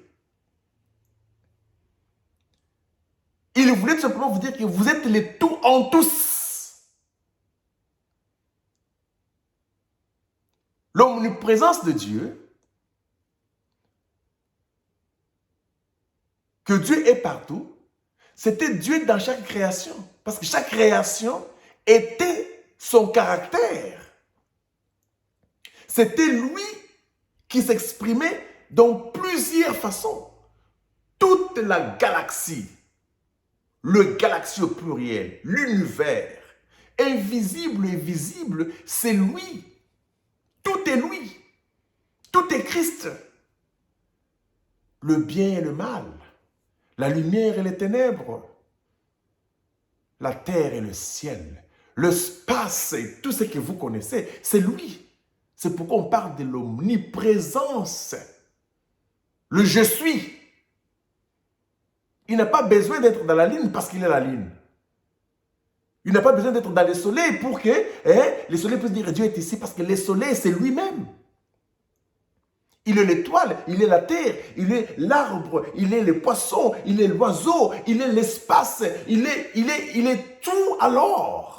Il voulait tout simplement vous dire que vous êtes les tout en tous. L'omniprésence de Dieu, que Dieu est partout, c'était Dieu dans chaque création. Parce que chaque création était son caractère. C'était lui qui s'exprimait dans plusieurs façons. Toute la galaxie, le galaxie au pluriel, l'univers, invisible et visible, c'est lui. Tout est lui. Tout est Christ. Le bien et le mal, la lumière et les ténèbres, la terre et le ciel, l'espace et tout ce que vous connaissez, c'est lui. C'est pourquoi on parle de l'omniprésence. Le je suis. Il n'a pas besoin d'être dans la ligne parce qu'il est la ligne. Il n'a pas besoin d'être dans le soleil pour que le soleil puisse dire Dieu est ici parce que le soleil, c'est lui-même. Il est l'étoile, il est la terre, il est l'arbre, il est le poisson, il est l'oiseau, il est l'espace, il est tout alors.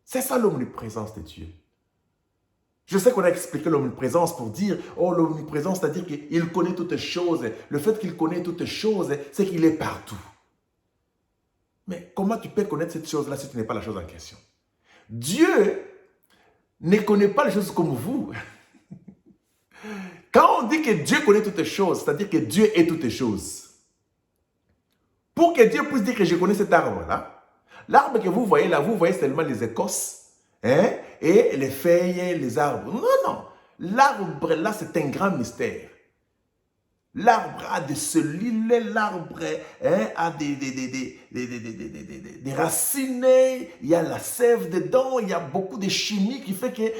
C'est ça l'omniprésence de Dieu. Je sais qu'on a expliqué l'omniprésence pour dire, oh l'omniprésence, c'est-à-dire qu'il connaît toutes choses. Le fait qu'il connaît toutes choses, c'est qu'il est partout. Mais comment tu peux connaître cette chose-là si tu n'es pas la chose en question? Dieu ne connaît pas les choses comme vous. Quand on dit que Dieu connaît toutes choses, c'est-à-dire que Dieu est toutes choses. Pour que Dieu puisse dire que je connais cet arbre-là, l'arbre que vous voyez là, vous voyez seulement les écorces, hein, et les feuilles, les arbres. Non, non. L'arbre là, c'est un grand mystère. L'arbre a des cellules, l'arbre a des racines, il y a la sève dedans, il y a beaucoup de chimie qui fait que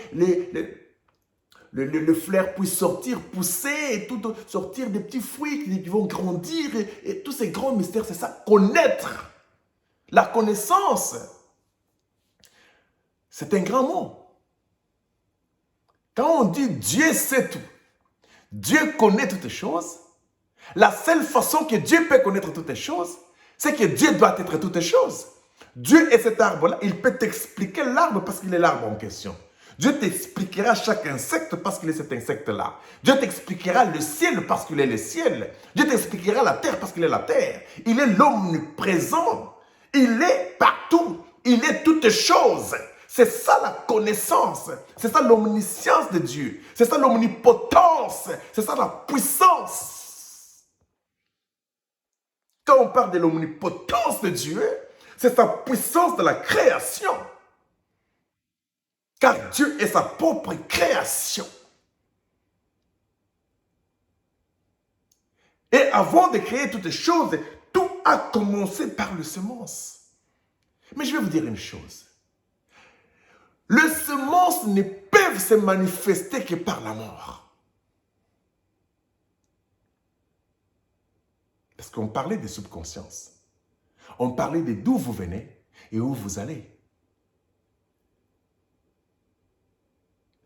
le fleur puisse sortir, pousser, et tout, sortir des petits fruits qui vont grandir. Et tous ces grands mystères, c'est ça, connaître. La connaissance, c'est un grand mot. Quand on dit Dieu sait tout, Dieu connaît toutes choses, la seule façon que Dieu peut connaître toutes choses, c'est que Dieu doit être toutes choses. Dieu est cet arbre-là, il peut t'expliquer l'arbre parce qu'il est l'arbre en question. Dieu t'expliquera chaque insecte parce qu'il est cet insecte-là. Dieu t'expliquera le ciel parce qu'il est le ciel. Dieu t'expliquera la terre parce qu'il est la terre. Il est l'omniprésent. Il est partout. Il est toutes choses. C'est ça la connaissance. C'est ça l'omniscience de Dieu. C'est ça l'omnipotence. C'est ça la puissance. Quand on parle de l'omnipotence de Dieu, c'est sa puissance de la création. Car Dieu est sa propre création. Et avant de créer toutes choses, tout a commencé par le semence. Mais je vais vous dire une chose. Les semences ne peuvent se manifester que par la mort. Parce qu'on parlait des subconsciences. On parlait de d'où vous venez et où vous allez.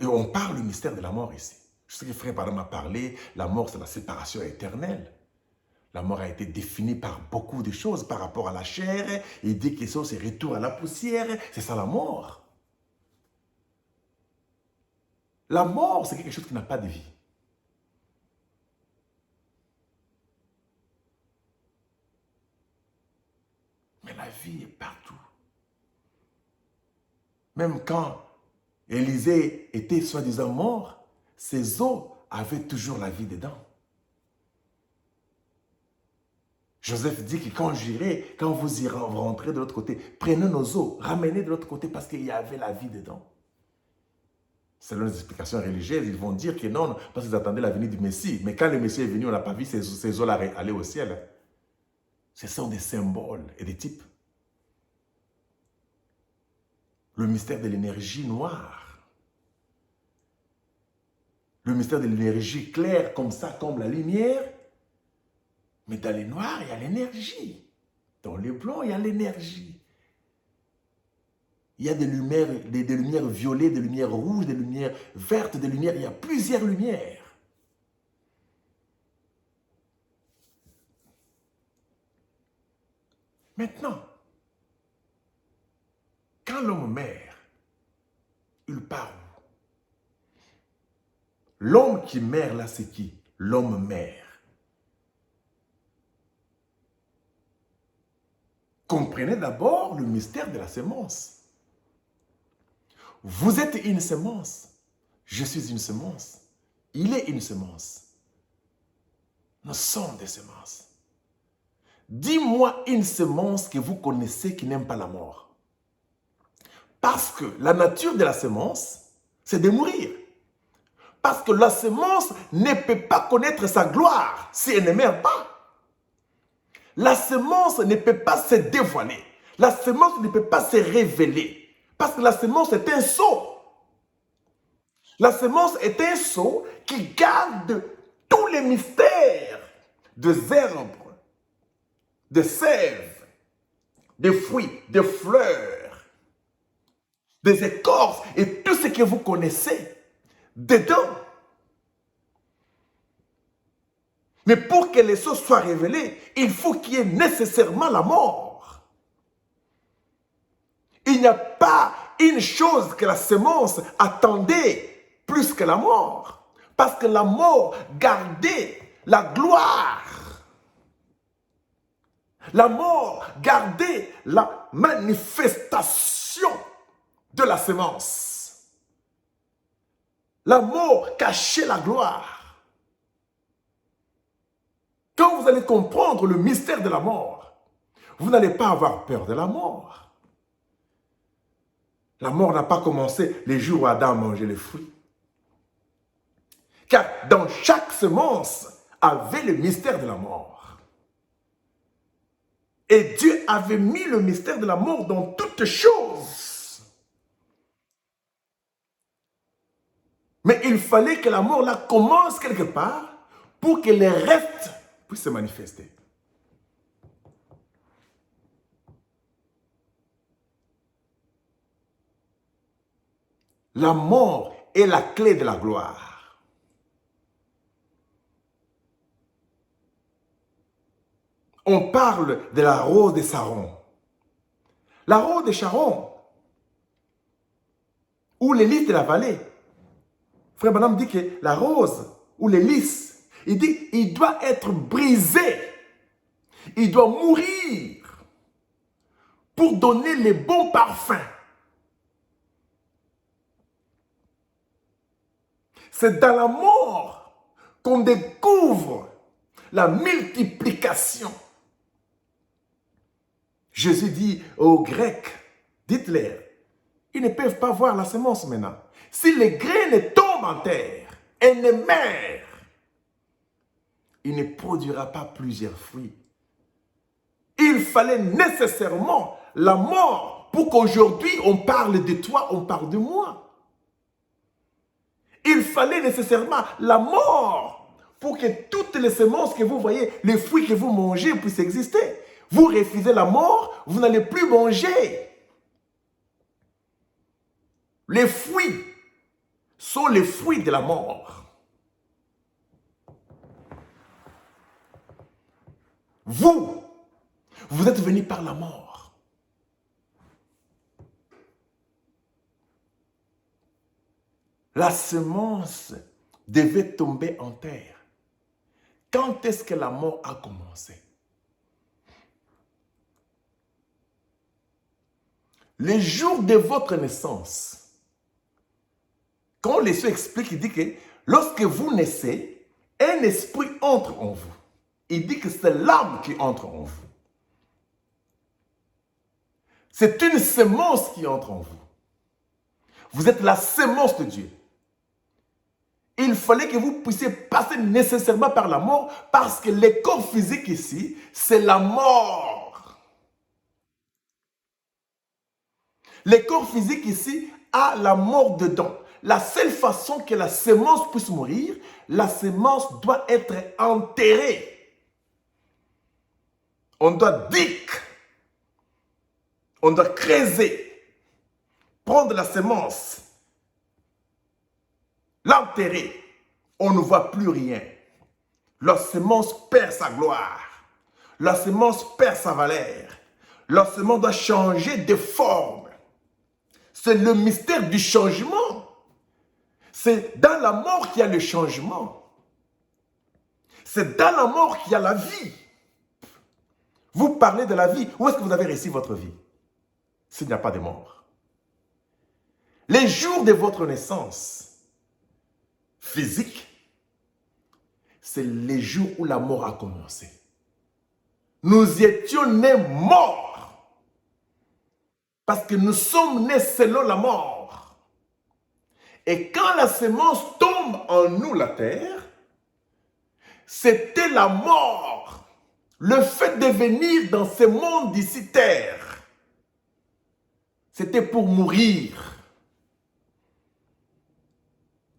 Et on parle du mystère de la mort ici. Je sais que Frère Branham a parlé, la mort c'est la séparation éternelle. La mort a été définie par beaucoup de choses par rapport à la chair. Il dit que ça c'est retour à la poussière. C'est ça la mort. La mort c'est quelque chose qui n'a pas de vie. Mais la vie est partout. Même quand Élisée était soi-disant mort, ses os avaient toujours la vie dedans. Joseph dit que quand vous irez rentrer de l'autre côté, prenez nos os, ramenez de l'autre côté parce qu'il y avait la vie dedans. Selon les explications religieuses, ils vont dire que non, parce qu'ils attendaient la venue du Messie. Mais quand le Messie est venu, on n'a pas vu ces os-là aller au ciel. Ce sont des symboles et des types. Le mystère de l'énergie noire. Le mystère de l'énergie claire comme ça, comme la lumière. Mais dans les noirs, il y a l'énergie. Dans les blancs, il y a l'énergie. Il y a des lumières violettes, des lumières rouges, des lumières vertes, des lumières. Il y a plusieurs lumières. Maintenant, quand l'homme meurt, il part où? L'homme qui meurt là, c'est qui? L'homme meurt. Comprenez d'abord le mystère de la sémence. Vous êtes une sémence. Je suis une sémence. Il est une sémence. Nous sommes des semences. Dis-moi une sémence que vous connaissez qui n'aime pas la mort. Parce que la nature de la sémence, c'est de mourir. Parce que la sémence ne peut pas connaître sa gloire si elle ne meurt pas. La sémence ne peut pas se dévoiler. La sémence ne peut pas se révéler. Parce que la sémence est un sceau. La sémence est un sceau qui garde tous les mystères des herbes, des sèves, des fruits, des fleurs, des écorces et tout ce que vous connaissez dedans. Mais pour que les choses soient révélées, il faut qu'il y ait nécessairement la mort. Il n'y a pas une chose que la sémence attendait plus que la mort. Parce que la mort gardait la gloire. La mort gardait la manifestation de la sémence. La mort cachait la gloire. Quand vous allez comprendre le mystère de la mort, vous n'allez pas avoir peur de la mort. La mort n'a pas commencé les jours où Adam mangeait les fruits. Car dans chaque semence avait le mystère de la mort. Et Dieu avait mis le mystère de la mort dans toutes choses. Mais il fallait que la mort là commence quelque part pour que les restes puissent se manifester. La mort est la clé de la gloire. On parle de la rose de Sharon. La rose de Sharon, ou les lys de la vallée. Frère Branham dit que la rose ou les lys, il dit il doit être brisé. Il doit mourir pour donner les bons parfums. C'est dans la mort qu'on découvre la multiplication. Jésus dit aux Grecs, dites-leur, ils ne peuvent pas voir la semence maintenant. Si les graines tombent en terre et ne meurent, il ne produira pas plusieurs fruits. Il fallait nécessairement la mort pour qu'aujourd'hui on parle de toi, on parle de moi. Il fallait nécessairement la mort pour que toutes les semences que vous voyez, les fruits que vous mangez puissent exister. Vous refusez la mort, vous n'allez plus manger. Les fruits sont les fruits de la mort. Vous êtes venus par la mort. La semence devait tomber en terre. Quand est-ce que la mort a commencé? Le jour de votre naissance. Quand les cieux expliquent, il dit que lorsque vous naissez, un esprit entre en vous. Il dit que c'est l'âme qui entre en vous. C'est une semence qui entre en vous. Vous êtes la semence de Dieu. Il fallait que vous puissiez passer nécessairement par la mort parce que le corps physique ici, c'est la mort. Le corps physique ici a la mort dedans. La seule façon que la semence puisse mourir, la semence doit être enterrée. On doit dick. On doit creuser. Prendre la semence. L'enterrer, on ne voit plus rien. La semence perd sa gloire. La semence perd sa valeur. La semence doit changer de forme. C'est le mystère du changement. C'est dans la mort qu'il y a le changement. C'est dans la mort qu'il y a la vie. Vous parlez de la vie. Où est-ce que vous avez reçu votre vie? S'il n'y a pas de mort. Les jours de votre naissance physique, c'est les jours où la mort a commencé. Nous étions nés morts. Parce que nous sommes nés selon la mort. Et quand la semence tombe en nous, la terre, c'était la mort. Le fait de venir dans ce monde d'ici terre, c'était pour mourir.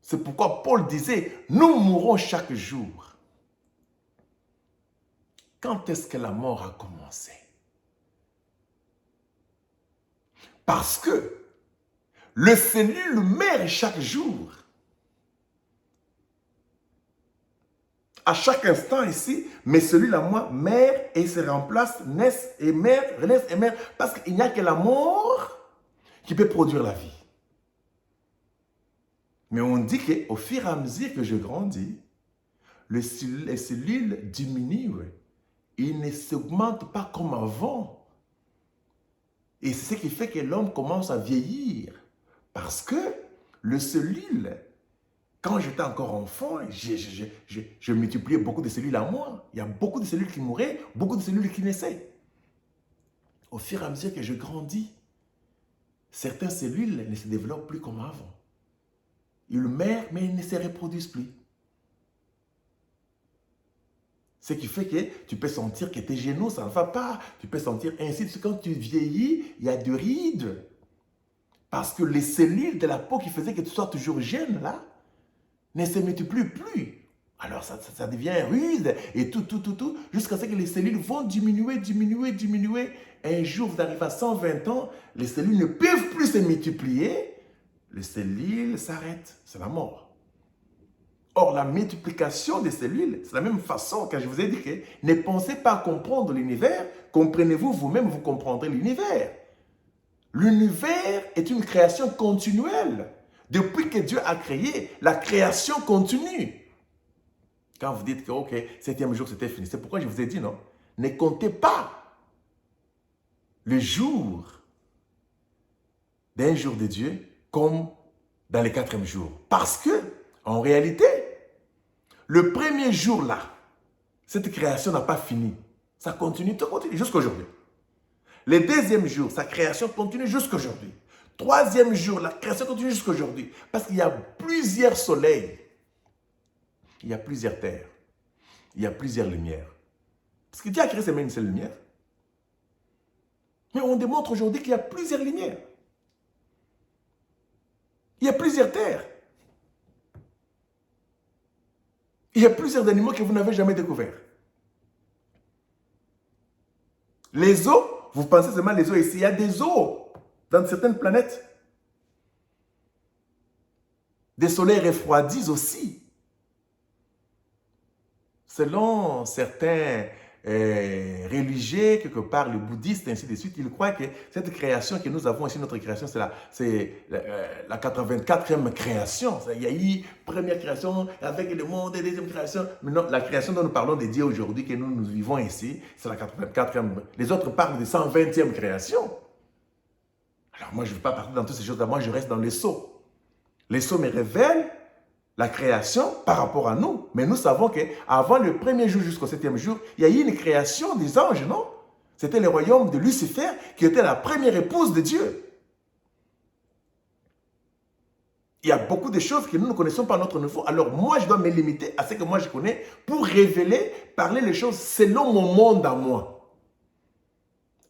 C'est pourquoi Paul disait, nous mourrons chaque jour. Quand est-ce que la mort a commencé? Parce que le cellule meurt chaque jour. À chaque instant ici, mes cellules à moi meurent et se remplacent, naissent et meurent, renaissent et meurent. Parce qu'il n'y a que la mort qui peut produire la vie. Mais on dit qu'au fur et à mesure que je grandis, les cellules diminuent. Ils ne s'augmentent pas comme avant. Et c'est ce qui fait que l'homme commence à vieillir. Parce que les cellules, quand j'étais encore enfant, je multipliais beaucoup de cellules à moi. Il y a beaucoup de cellules qui mouraient, beaucoup de cellules qui naissaient. au fur et à mesure que je grandis, certaines cellules ne se développent plus comme avant. Ils meurent, mais ils ne se reproduisent plus. Ce qui fait que tu peux sentir que tes genoux, ça ne va pas. Tu peux sentir ainsi. Quand tu vieillis, il y a des rides. Parce que les cellules de la peau qui faisaient que tu sois toujours jeune, là, ne se multiplient plus. Alors ça devient rude et tout, jusqu'à ce que les cellules vont diminuer. Un jour, vous arrivez à 120 ans, les cellules ne peuvent plus se multiplier. Les cellules s'arrêtent. C'est la mort. Or, la multiplication des cellules, c'est la même façon que je vous ai dit que ne pensez pas comprendre l'univers, comprenez-vous vous-même, vous comprendrez l'univers. L'univers est une création continuelle. Depuis que Dieu a créé, la création continue. Quand vous dites que, ok, 7e jour, c'était fini, c'est pourquoi je vous ai dit, non? Ne comptez pas le jour d'un jour de Dieu comme dans le 4e jour. Parce que, en réalité, le premier jour là, cette création n'a pas fini. Ça continue, tout continue jusqu'à aujourd'hui. Le 2e jour, sa création continue jusqu'à aujourd'hui. 3e jour, la création continue jusqu'à aujourd'hui. Parce qu'il y a plusieurs soleils. Il y a plusieurs terres. Il y a plusieurs lumières. Parce que Dieu a créé seulement une seule lumière. Mais on démontre aujourd'hui qu'il y a plusieurs lumières. Il y a plusieurs terres. Il y a plusieurs animaux que vous n'avez jamais découverts. Les eaux, vous pensez seulement les eaux ici. Il y a des eaux dans certaines planètes. Des soleils refroidissent aussi. Selon certains religieux, quelque part, les bouddhistes, ainsi de suite, ils croient que cette création que nous avons ici, notre création, c'est la 84e création. Il y a eu première création avec le monde et deuxième création. Mais non, la création dont nous parlons de Dieu aujourd'hui, que nous vivons ici, c'est la 84e. Les autres parlent de 120e création. Alors moi, je ne vais pas partir dans toutes ces choses-là. Moi, je reste dans les sceaux. Les sceaux me révèlent la création par rapport à nous. Mais nous savons qu'avant le premier jour jusqu'au 7e jour, il y a eu une création des anges, non? C'était le royaume de Lucifer qui était la première épouse de Dieu. Il y a beaucoup de choses que nous ne connaissons pas à notre niveau. Alors moi, je dois me limiter à ce que moi je connais pour révéler, parler les choses selon mon monde à moi.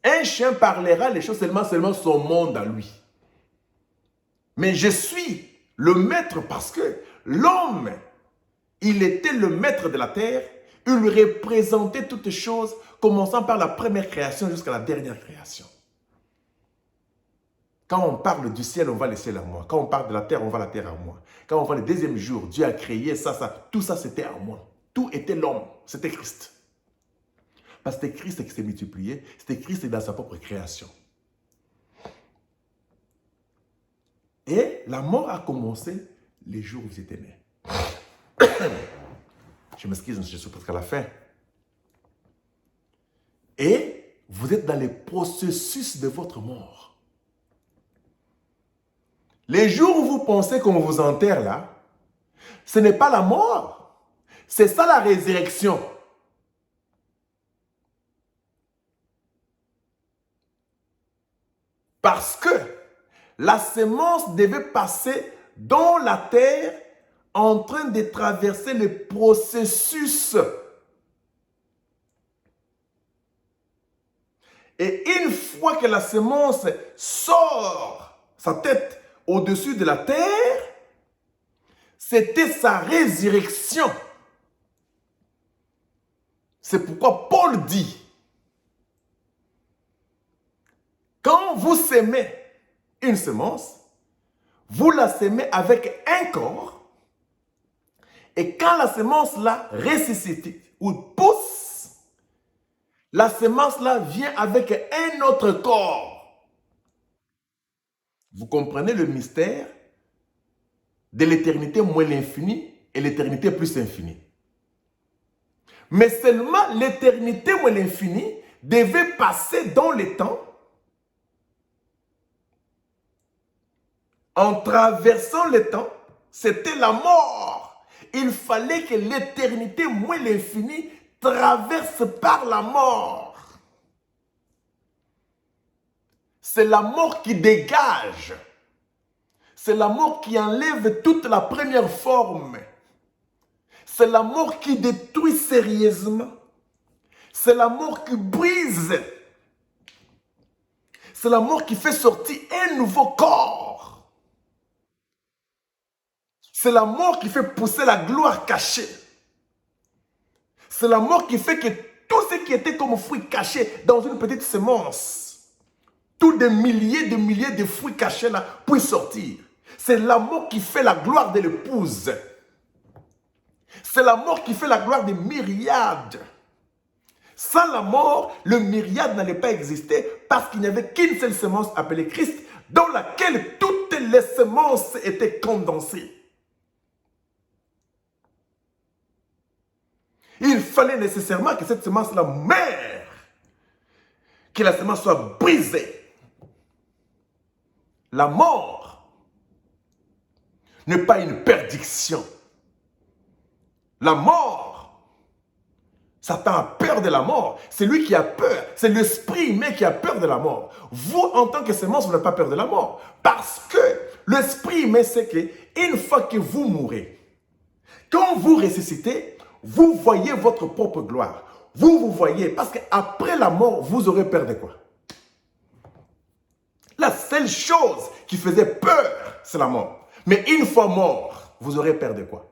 Un chien parlera les choses selon son monde à lui. Mais je suis le maître parce que l'homme, il était le maître de la terre, il représentait toutes choses, commençant par la première création jusqu'à la dernière création. Quand on parle du ciel, on va le ciel à moi. Quand on parle de la terre, on va la terre à moi. Quand on va le 2e jour, Dieu a créé ça, tout ça c'était à moi. Tout était l'homme, c'était Christ. Parce que c'était Christ qui s'est multiplié, c'était Christ dans sa propre création. Et la mort a commencé les jours où vous étiez nés. Je m'excuse, je suis presque à la fin. Et vous êtes dans le processus de votre mort. Les jours où vous pensez qu'on vous enterre là, ce n'est pas la mort. C'est ça la résurrection. Parce que la semence devait passer dans la terre en train de traverser le processus. Et une fois que la semence sort sa tête au-dessus de la terre, c'était sa résurrection. C'est pourquoi Paul dit, quand vous semez une semence, vous la semez avec un corps, et quand la semence là ressuscite ou pousse, la semence là vient avec un autre corps. Vous comprenez le mystère de l'éternité moins l'infini et l'éternité plus l'infini. Mais seulement l'éternité moins l'infini devait passer dans le temps. En traversant le temps, c'était la mort. Il fallait que l'éternité moins l'infini traverse par la mort. C'est la mort qui dégage. C'est la mort qui enlève toute la première forme. C'est la mort qui détruit sérieusement. C'est la mort qui brise. C'est la mort qui fait sortir un nouveau corps. C'est la mort qui fait pousser la gloire cachée. C'est la mort qui fait que tout ce qui était comme fruit caché dans une petite semence, tous des milliers de fruits cachés là puissent sortir. C'est la mort qui fait la gloire de l'épouse. C'est la mort qui fait la gloire des myriades. Sans la mort, le myriade n'allait pas exister parce qu'il n'y avait qu'une seule semence appelée Christ dans laquelle toutes les semences étaient condensées. Il fallait nécessairement que cette semence-là meure, que la semence soit brisée. La mort n'est pas une perdition. La mort, Satan a peur de la mort. C'est lui qui a peur. C'est l'esprit humain qui a peur de la mort. Vous, en tant que semence, vous n'avez pas peur de la mort. Parce que l'esprit humain sait qu'une fois que vous mourrez, quand vous ressuscitez, vous voyez votre propre gloire. Vous voyez, parce qu'après la mort, vous aurez peur de quoi? La seule chose qui faisait peur, c'est la mort. Mais une fois mort, vous aurez peur de quoi?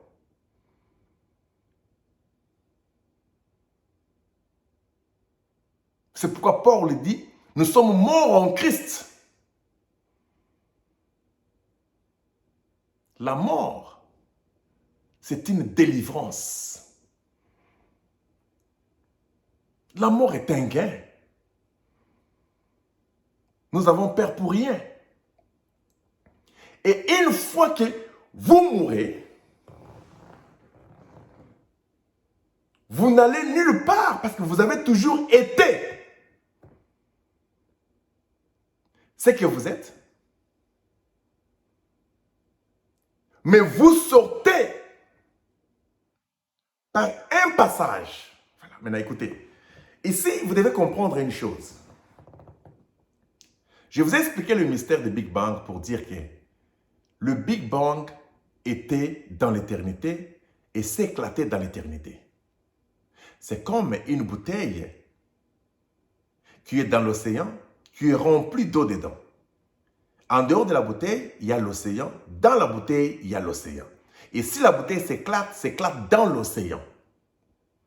C'est pourquoi Paul dit, nous sommes morts en Christ. La mort, c'est une délivrance. La mort est un gain. Nous avons peur pour rien. Et une fois que vous mourrez, vous n'allez nulle part parce que vous avez toujours été ce que vous êtes. Mais vous sortez par un passage. Voilà. Maintenant, écoutez. Ici, vous devez comprendre une chose. Je vous ai expliqué le mystère du Big Bang pour dire que le Big Bang était dans l'éternité et s'éclatait dans l'éternité. C'est comme une bouteille qui est dans l'océan, qui est remplie d'eau dedans. En dehors de la bouteille, il y a l'océan. Dans la bouteille, il y a l'océan. Et si la bouteille s'éclate dans l'océan.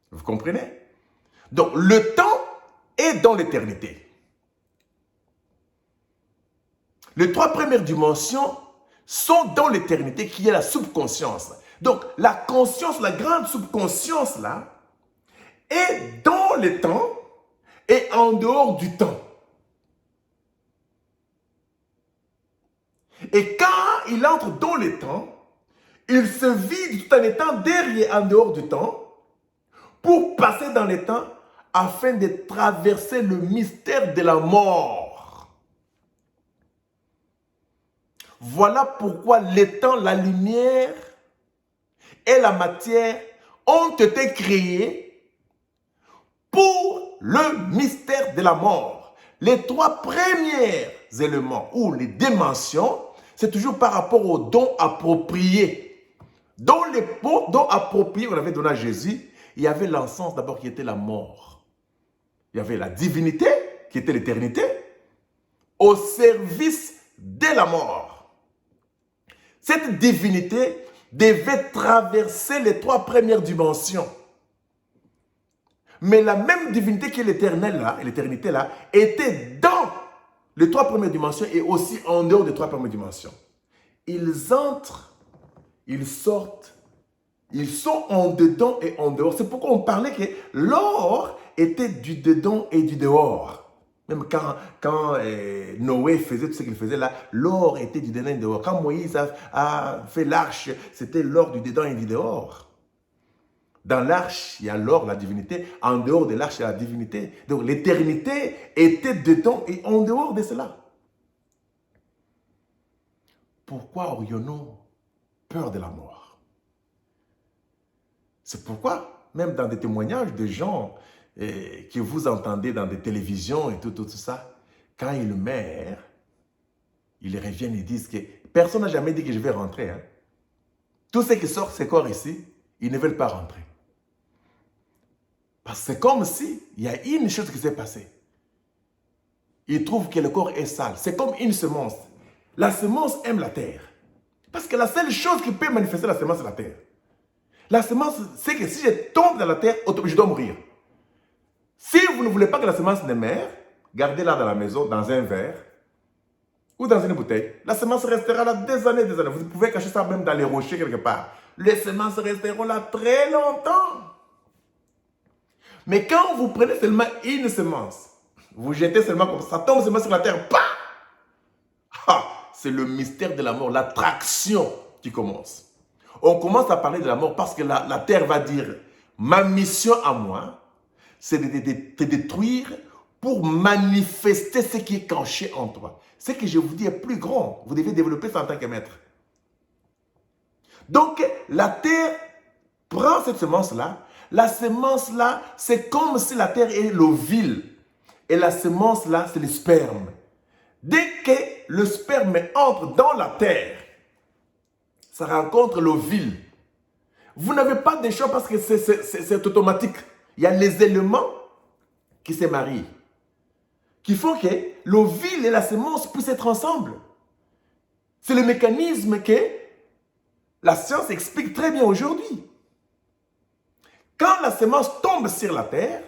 Vous comprenez? Donc, le temps est dans l'éternité. Les trois premières dimensions sont dans l'éternité, qui est la subconscience. Donc, la conscience, la grande subconscience, là, est dans le temps et en dehors du temps. Et quand il entre dans le temps, il se vide tout en étant derrière, en dehors du temps, pour passer dans le temps afin de traverser le mystère de la mort. Voilà pourquoi le temps, la lumière et la matière ont été créés pour le mystère de la mort. Les trois premiers éléments ou les dimensions, c'est toujours par rapport aux dons appropriés. Dans les dons appropriés qu'on avait donné à Jésus, il y avait l'encens d'abord qui était la mort. Il y avait la divinité qui était l'éternité au service de la mort. Cette divinité devait traverser les trois premières dimensions. Mais la même divinité qui est l'éternel là, l'éternité là, était dans les trois premières dimensions et aussi en dehors des trois premières dimensions. Ils entrent, ils sortent, ils sont en dedans et en dehors. C'est pourquoi on parlait que l'or était du dedans et du dehors. Même quand Noé faisait tout ce qu'il faisait là, l'or était du dedans et du dehors. Quand Moïse a fait l'arche, c'était l'or du dedans et du dehors. Dans l'arche, il y a l'or, la divinité. En dehors de l'arche, il y a la divinité. Donc l'éternité était dedans et en dehors de cela. Pourquoi aurions-nous peur de la mort? C'est pourquoi, même dans des témoignages de gens que vous entendez dans des télévisions et tout ça, quand ils meurent, ils reviennent et disent que personne n'a jamais dit que je vais rentrer. Hein. Tous ceux qui sortent ces corps ici, ils ne veulent pas rentrer. Parce que c'est comme si il y a une chose qui s'est passée. Ils trouvent que le corps est sale. C'est comme une semence. La semence aime la terre. Parce que la seule chose qui peut manifester la semence, c'est la terre. La semence, c'est que si je tombe dans la terre, je dois mourir. Si vous ne voulez pas que la semence ne meure, gardez-la dans la maison, dans un verre ou dans une bouteille. La semence restera là des années, des années. Vous pouvez cacher ça même dans les rochers quelque part. Les semences resteront là très longtemps. Mais quand vous prenez seulement une semence, vous jetez seulement comme ça, tombe seulement sur la terre, bah! Ah, c'est le mystère de la mort, l'attraction qui commence. On commence à parler de la mort parce que la terre va dire, ma mission à moi, c'est de te détruire pour manifester ce qui est caché en toi. Ce que je vous dis est plus grand. Vous devez développer ça en tant que maître. Donc, la terre prend cette semence-là. La semence-là, c'est comme si la terre est l'ovule. Et la semence-là, c'est le sperme. Dès que le sperme entre dans la terre, ça rencontre l'ovule. Vous n'avez pas de choix parce que c'est automatique. Il y a les éléments qui se marient, qui font que l'ovule et la semence puissent être ensemble. C'est le mécanisme que la science explique très bien aujourd'hui. Quand la semence tombe sur la terre,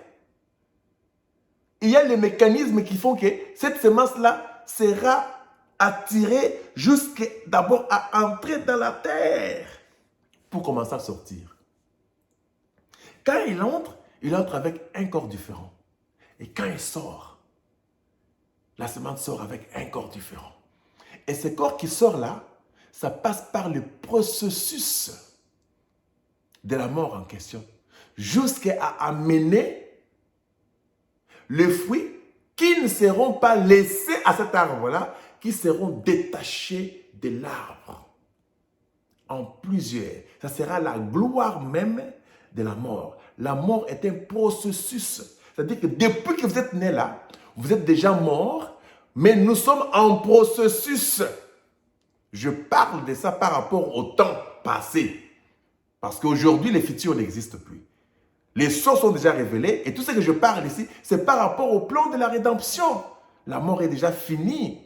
il y a les mécanismes qui font que cette semence-là sera attirée jusqu'à d'abord à entrer dans la terre pour commencer à sortir. Quand il entre avec un corps différent. Et quand il sort, la semence sort avec un corps différent. Et ce corps qui sort là, ça passe par le processus de la mort en question, jusqu'à amener les fruits qui ne seront pas laissés à cet arbre-là, qui seront détachés de l'arbre en plusieurs. Ça sera la gloire même de la mort. La mort est un processus. C'est-à-dire que depuis que vous êtes né là, vous êtes déjà mort, mais nous sommes en processus. Je parle de ça par rapport au temps passé. Parce qu'aujourd'hui, les futurs n'existent plus. Les choses sont déjà révélées et tout ce que je parle ici, c'est par rapport au plan de la rédemption. La mort est déjà finie.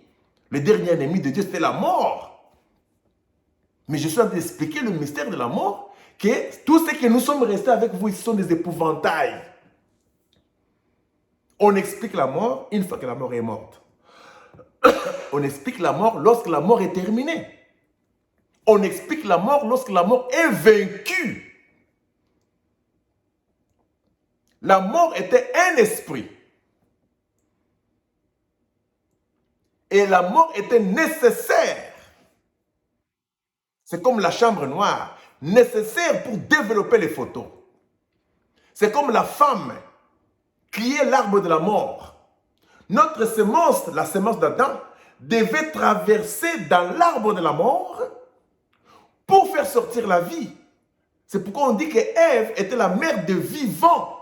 Le dernier ennemi de Dieu, c'était la mort. Mais je suis en train d'expliquer le mystère de la mort, que tout ce que nous sommes restés avec vous ici sont des épouvantails. On explique la mort une fois que la mort est morte. On explique la mort lorsque la mort est terminée. On explique la mort lorsque la mort est vaincue. La mort était un esprit. Et la mort était nécessaire. C'est comme la chambre noire, nécessaire pour développer les photos. C'est comme la femme qui est l'arbre de la mort. Notre semence, la semence d'Adam, devait traverser dans l'arbre de la mort pour faire sortir la vie. C'est pourquoi on dit que Ève était la mère de vivants.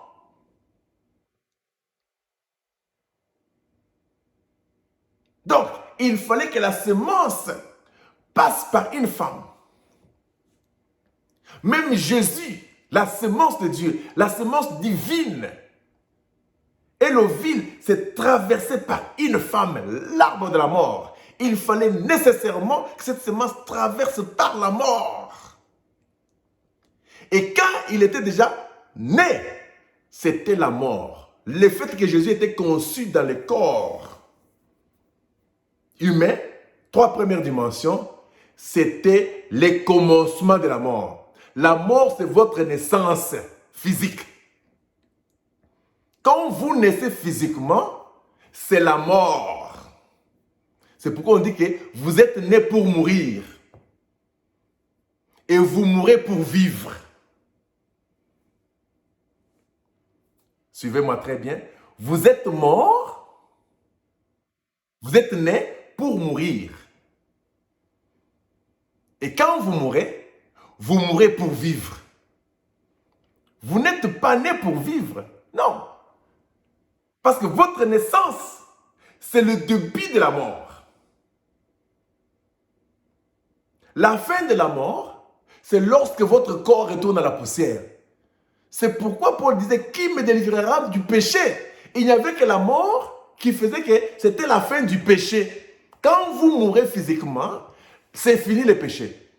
Donc, il fallait que la semence passe par une femme. Même Jésus, la semence de Dieu, la semence divine, et l'ovule, c'est traversé par une femme, l'arbre de la mort. Il fallait nécessairement que cette semence traverse par la mort. Et quand il était déjà né, c'était la mort. Le fait que Jésus était conçu dans le corps humain, 3 premières dimensions, c'était le commencement de la mort. La mort, c'est votre naissance physique. Quand vous naissez physiquement, c'est la mort. C'est pourquoi on dit que vous êtes né pour mourir. Et vous mourrez pour vivre. Suivez-moi très bien. Vous êtes mort. Vous êtes né pour mourir. Et quand vous mourrez pour vivre. Vous n'êtes pas né pour vivre. Non. Parce que votre naissance, c'est le début de la mort. La fin de la mort, c'est lorsque votre corps retourne à la poussière. C'est pourquoi Paul disait, qui me délivrera du péché? Il n'y avait que la mort qui faisait que c'était la fin du péché. Quand vous mourrez physiquement, c'est fini le péché.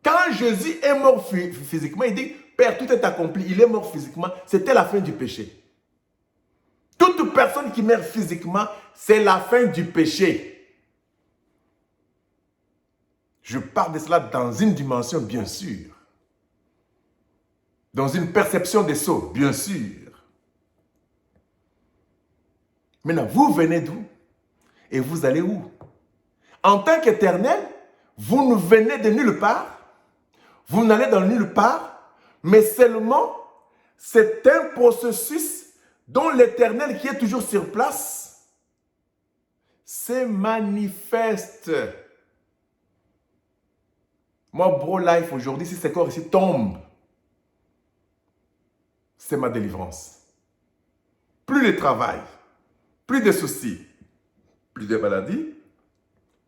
Quand Jésus est mort physiquement, il dit, Père, tout est accompli. Il est mort physiquement, c'était la fin du péché. Toute personne qui meurt physiquement, c'est la fin du péché. Je parle de cela dans une dimension, bien sûr. Dans une perception des sceaux, bien sûr. Maintenant, vous venez d'où? Et vous allez où? En tant qu'éternel, vous ne venez de nulle part. Vous n'allez dans nulle part. Mais seulement, c'est un processus dont l'éternel qui est toujours sur place se manifeste. Moi, Bro Life, aujourd'hui, si ce corps ici tombe, c'est ma délivrance. Plus de travail, plus de soucis, plus de maladies,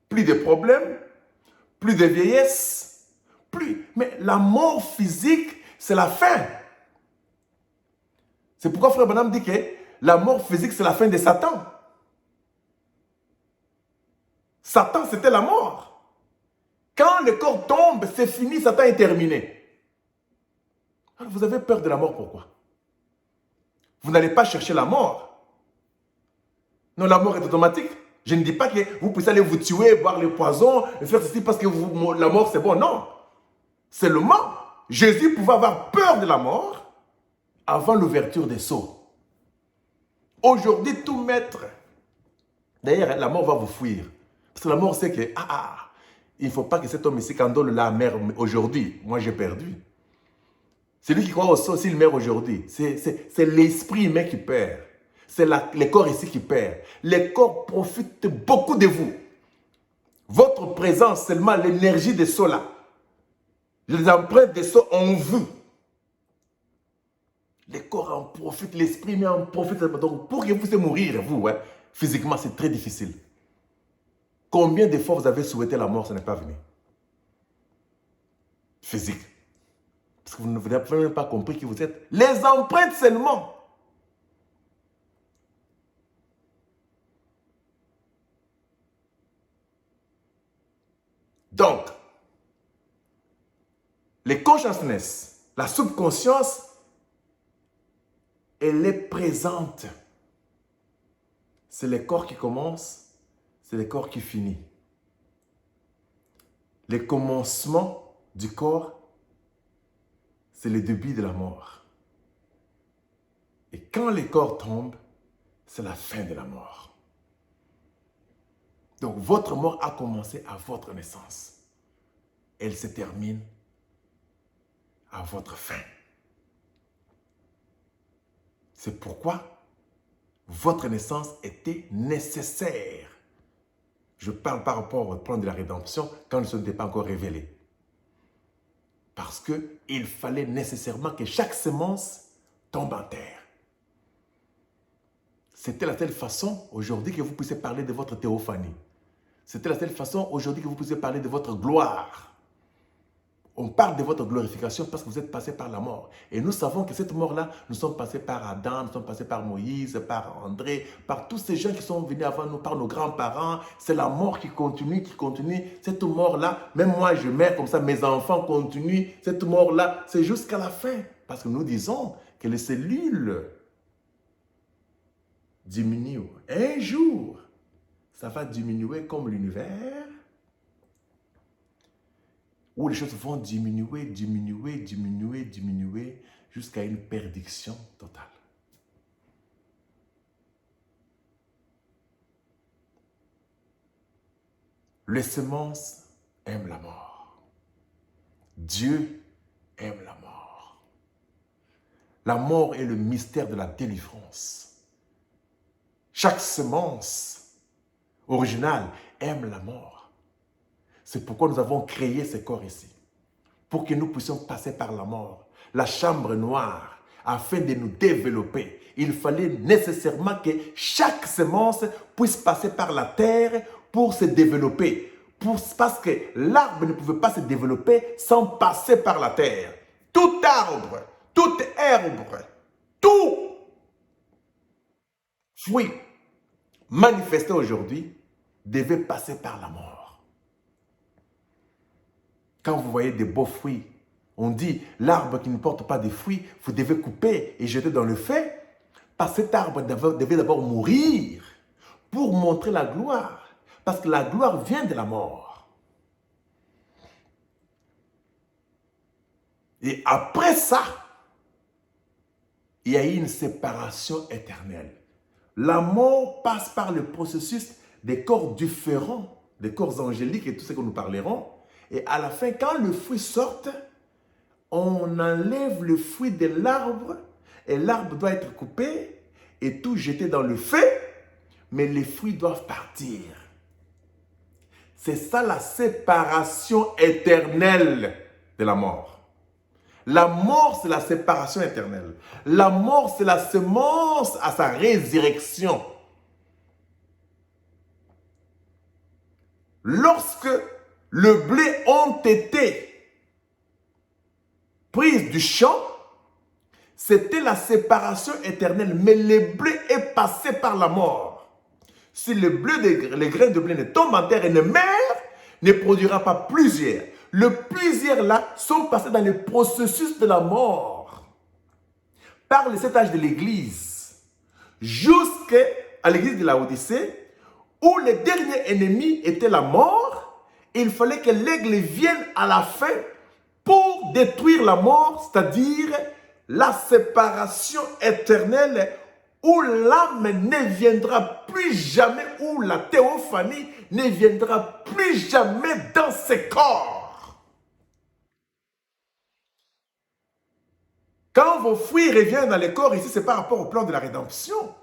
plus de problèmes, plus de vieillesse, plus. Mais la mort physique, c'est la fin. C'est pourquoi Frère Branham dit que la mort physique, c'est la fin de Satan. Satan, c'était la mort. Quand le corps tombe, c'est fini, Satan est terminé. Alors vous avez peur de la mort, pourquoi? Vous n'allez pas chercher la mort. Non, la mort est automatique. Je ne dis pas que vous puissiez aller vous tuer, boire le poison, faire ceci parce que la mort c'est bon. Non. Seulement, Jésus pouvait avoir peur de la mort avant l'ouverture des sceaux. Aujourd'hui, tout maître, d'ailleurs, la mort va vous fuir. Parce que la mort, c'est que, il ne faut pas que cet homme ici, quand donne la mère aujourd'hui, moi j'ai perdu. Celui qui croit au sceau, s'il meurt aujourd'hui, c'est l'esprit humain qui perd. C'est le corps ici qui perd. Les corps profitent beaucoup de vous. Votre présence, seulement l'énergie des sceaux là. Les empreintes des sceaux en vous. Les corps en profitent, l'esprit humain en profite. Donc, pour que vous puissiez mourir, vous, physiquement, c'est très difficile. Combien de fois vous avez souhaité la mort, ça n'est pas venu? Physique. Parce que vous n'avez même pas compris qui vous êtes. Les empreintes seulement. Donc, les consciousness, la subconscience, elle est présente. C'est le corps qui commence, c'est le corps qui finit. Le commencement du corps, c'est le début de la mort. Et quand le corps tombe, c'est la fin de la mort. Donc, votre mort a commencé à votre naissance. Elle se termine à votre fin. C'est pourquoi votre naissance était nécessaire. Je parle par rapport au plan de la rédemption quand ce n'était pas encore révélé. Parce qu'il fallait nécessairement que chaque semence tombe en terre. C'était la seule façon aujourd'hui que vous puissiez parler de votre théophanie. C'était la seule façon aujourd'hui que vous puissiez parler de votre gloire. On parle de votre glorification parce que vous êtes passé par la mort. Et nous savons que cette mort-là, nous sommes passés par Adam, nous sommes passés par Moïse, par André, par tous ces gens qui sont venus avant nous, par nos grands-parents. C'est la mort qui continue, qui continue. Cette mort-là, même moi je meurs comme ça, mes enfants continuent. Cette mort-là, c'est jusqu'à la fin. Parce que nous disons que les cellules diminuent. Un jour, ça va diminuer comme l'univers, où les choses vont diminuer, diminuer, diminuer, diminuer, jusqu'à une perdition totale. Les semences aiment la mort. Dieu aime la mort. La mort est le mystère de la délivrance. Chaque semence originale aime la mort. C'est pourquoi nous avons créé ce corps ici. Pour que nous puissions passer par la mort. La chambre noire afin de nous développer. Il fallait nécessairement que chaque semence puisse passer par la terre pour se développer. Parce que l'arbre ne pouvait pas se développer sans passer par la terre. Tout arbre, toute herbe, tout fruit manifesté aujourd'hui devait passer par la mort. Quand vous voyez des beaux fruits, on dit l'arbre qui ne porte pas de fruits, vous devez couper et jeter dans le feu. Parce que cet arbre devait d'abord mourir pour montrer la gloire. Parce que la gloire vient de la mort. Et après ça, il y a eu une séparation éternelle. La mort passe par le processus des corps différents, des corps angéliques et tout ce que nous parlerons. Et à la fin, quand le fruit sort, on enlève le fruit de l'arbre et l'arbre doit être coupé et tout jeté dans le feu, mais les fruits doivent partir. C'est ça la séparation éternelle de la mort. La mort, c'est la séparation éternelle. La mort, c'est la semence à sa résurrection. Lorsque le blé ont été pris du champ, c'était la séparation éternelle. Mais le blé est passé par la mort. Si les grains de blé ne tombent en terre et ne meurent, ne produira pas plusieurs. Les plusieurs là sont passés dans le processus de la mort. Par le 7 âges de l'église, jusqu'à l'église de Laodicée, où le dernier ennemi était la mort, il fallait que l'aigle vienne à la fin pour détruire la mort, c'est-à-dire la séparation éternelle où l'âme ne viendra plus jamais, où la théophanie ne viendra plus jamais dans ses corps. Quand vos fruits reviennent dans les corps ici, c'est par rapport au plan de la rédemption.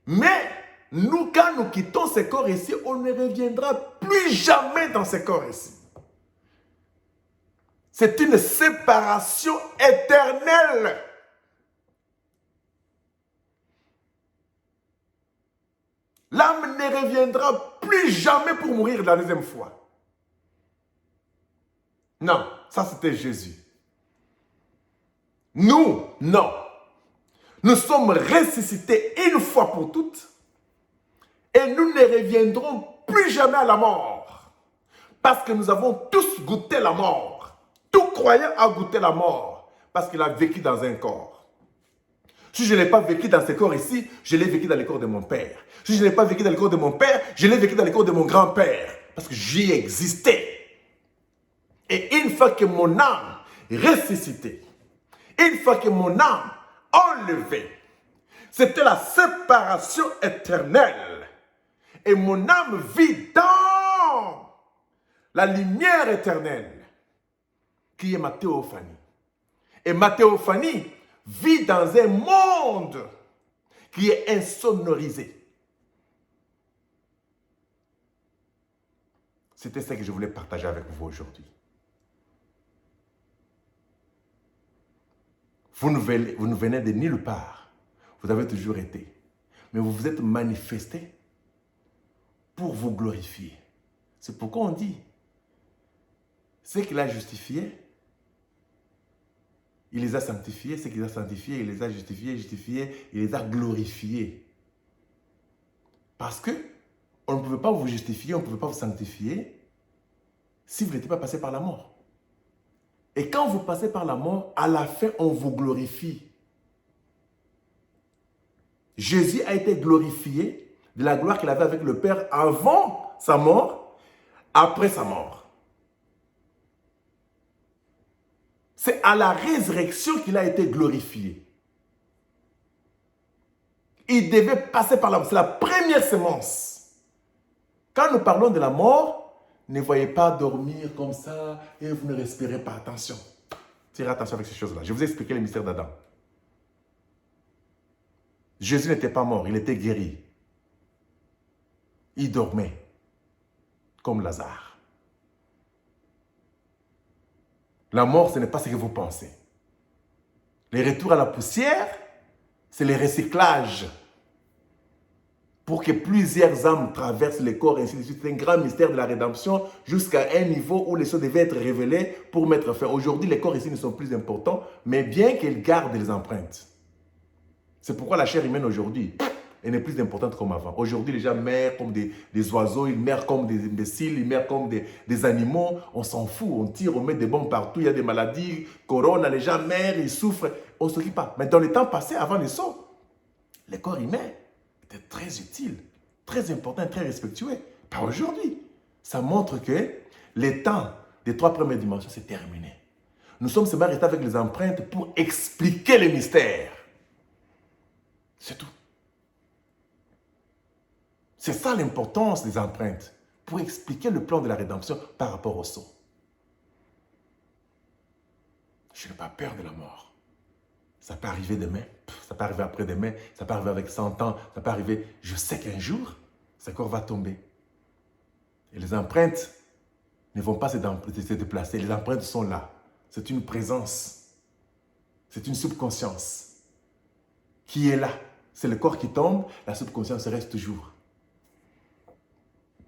Mais nous, quand nous quittons ces corps ici, on ne reviendra plus jamais dans ces corps ici. C'est une séparation éternelle. L'âme ne reviendra plus jamais pour mourir la deuxième fois. Non, ça c'était Jésus. Nous, non. Nous sommes ressuscités une fois pour toutes et nous ne reviendrons plus jamais à la mort. Parce que nous avons tous goûté la mort. Tout croyant a goûté la mort parce qu'il a vécu dans un corps. Si je n'ai pas vécu dans ce corps ici, je l'ai vécu dans le corps de mon père. Si je n'ai pas vécu dans le corps de mon père, je l'ai vécu dans le corps de mon grand-père. Parce que j'y existais. Et une fois que mon âme est ressuscitée, une fois que mon âme enlevée, c'était la séparation éternelle. Et mon âme vit dans la lumière éternelle, qui est ma théophanie. Et ma théophanie vit dans un monde qui est insonorisé. C'était ce que je voulais partager avec vous aujourd'hui. Vous ne venez de nulle part. Vous avez toujours été. Mais vous vous êtes manifestés pour vous glorifier. C'est pourquoi on dit, ce qu'il a justifié, il les a sanctifiés, ce qu'il a sanctifié, il les a justifiés, il les a glorifiés. Parce que on ne pouvait pas vous justifier, on ne pouvait pas vous sanctifier si vous n'étiez pas passé par la mort. Et quand vous passez par la mort, à la fin, on vous glorifie. Jésus a été glorifié de la gloire qu'il avait avec le Père avant sa mort, après sa mort. C'est à la résurrection qu'il a été glorifié. Il devait passer par la mort. C'est la première semence. Quand nous parlons de la mort, ne voyez pas dormir comme ça et vous ne respirez pas. Attention. Tirez attention avec ces choses-là. Je vous ai expliqué le mystère d'Adam. Jésus n'était pas mort, il était guéri. Il dormait comme Lazare. La mort, ce n'est pas ce que vous pensez. Les retours à la poussière, c'est le recyclage. Pour que plusieurs âmes traversent les corps, et ainsi de suite. C'est un grand mystère de la rédemption jusqu'à un niveau où les choses devaient être révélées pour mettre fin. Aujourd'hui, les corps ici ne sont plus importants, mais bien qu'ils gardent les empreintes. C'est pourquoi la chair humaine aujourd'hui, elle n'est plus importante comme avant. Aujourd'hui, les gens meurent comme des oiseaux, ils meurent comme des imbéciles, ils meurent comme des animaux. On s'en fout, on tire, on met des bombes partout, il y a des maladies, corona, les gens meurent, ils souffrent. On ne s'occupe pas. Mais dans le temps passé, avant les sauts, les corps humains étaient très utiles, très importants, très respectueux. Pas aujourd'hui. Ça montre que les temps des 3 premières dimensions, c'est terminé. Nous sommes seulement restés avec les empreintes pour expliquer les mystères. C'est tout. C'est ça l'importance des empreintes, pour expliquer le plan de la rédemption par rapport au saut. Je n'ai pas peur de la mort. Ça peut arriver demain, ça peut arriver après-demain, ça peut arriver avec 100 ans, ça peut arriver... Je sais qu'un jour, ce corps va tomber. Et les empreintes ne vont pas se déplacer. Les empreintes sont là. C'est une présence. C'est une subconscience qui est là. C'est le corps qui tombe, la subconscience reste toujours.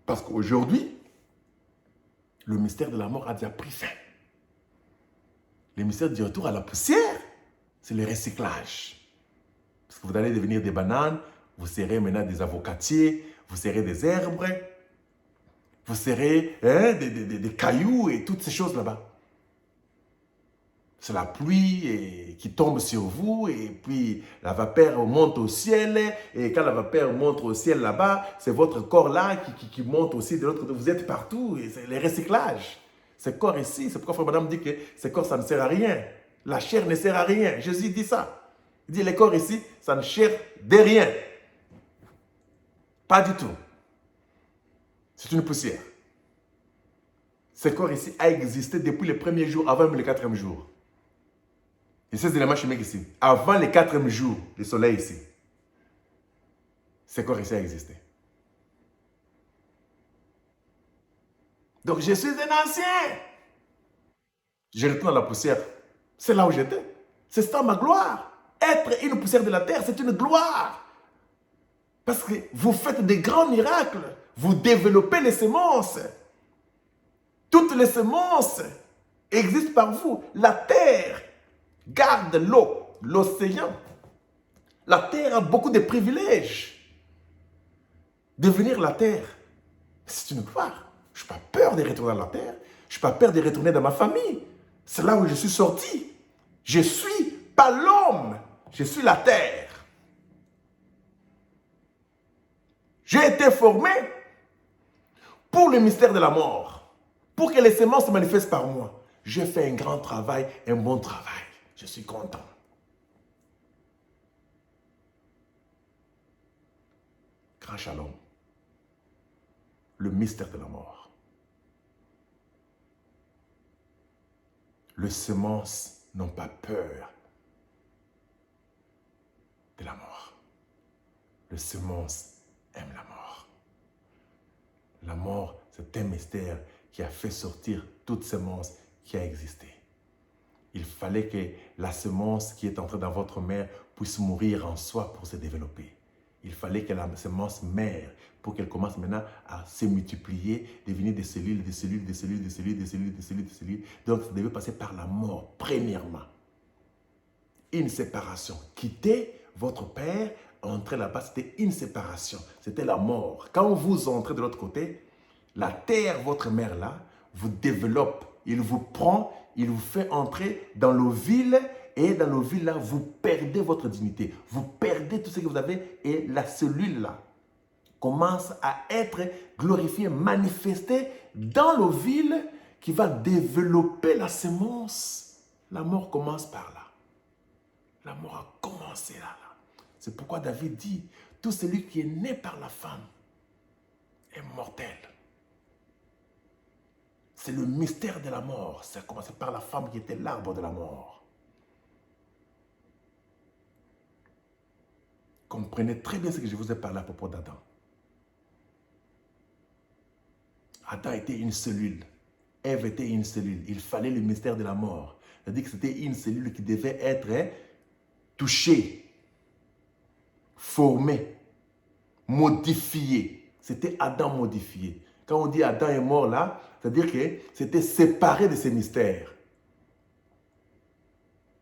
Parce qu'aujourd'hui, le mystère de la mort a déjà pris fin. Le mystère du retour à la poussière, c'est le recyclage. Parce que vous allez devenir des bananes, vous serez maintenant des avocatiers, vous serez des herbes, vous serez des cailloux et toutes ces choses là-bas. C'est la pluie qui tombe sur vous et puis la vapeur monte au ciel. Et quand la vapeur monte au ciel là-bas, c'est votre corps là qui monte aussi de l'autre côté. Vous êtes partout et c'est le recyclage. Ce corps ici, c'est pourquoi Frère Madame dit que ce corps, ça ne sert à rien. La chair ne sert à rien. Jésus dit ça. Il dit, le corps ici, ça ne sert de rien. Pas du tout. C'est une poussière. Ce corps ici a existé depuis le premier jour, avant même le 4e jour. Et ces éléments chimiques ici, avant le 4e jour, le soleil ici, ce corps ici a existé. Donc je suis un ancien. Je retourne à la poussière. C'est là où j'étais. C'est ça ma gloire. Être une poussière de la terre, c'est une gloire. Parce que vous faites des grands miracles. Vous développez les semences. Toutes les semences existent par vous. La terre garde l'eau, l'océan. La terre a beaucoup de privilèges. Devenir la terre, c'est une gloire. Je n'ai pas peur de retourner à la terre. Je n'ai pas peur de retourner dans ma famille. C'est là où je suis sorti. Je suis pas l'homme. Je suis la terre. J'ai été formé pour le mystère de la mort. Pour que les semences se manifestent par moi. J'ai fait un grand travail, un bon travail. Je suis content. Grand shalom. Le mystère de la mort. Les semences n'ont pas peur de la mort. Les semences aiment la mort. La mort, c'est un mystère qui a fait sortir toute semence qui a existé. Il fallait que la semence qui est entrée dans votre mère puisse mourir en soi pour se développer. Il fallait que la semence mère, pour qu'elle commence maintenant à se multiplier, devenir des cellules, des cellules, des cellules, des cellules, des cellules, des cellules, des cellules. Donc, ça devait passer par la mort, premièrement. Une séparation. Quitter votre père, entrer là-bas, c'était une séparation. C'était la mort. Quand vous entrez de l'autre côté, la terre, votre mère là, vous développe. Il vous prend, il vous fait entrer dans l'ovule. Et dans l'ovule là, vous perdez votre dignité. Vous perdez tout ce que vous avez. Et la cellule là commence à être glorifiée, manifestée dans l'ovule qui va développer la semence. La mort commence par là. La mort a commencé là. C'est pourquoi David dit, tout celui qui est né par la femme est mortel. C'est le mystère de la mort. Ça a commencé par la femme qui était l'arbre de la mort. Comprenez très bien ce que je vous ai parlé à propos d'Adam. Adam était une cellule. Ève était une cellule. Il fallait le mystère de la mort. C'est-à-dire que c'était une cellule qui devait être touché, formé, modifié. C'était Adam modifié. Quand on dit Adam est mort là, c'est-à-dire que c'était séparé de ses mystères.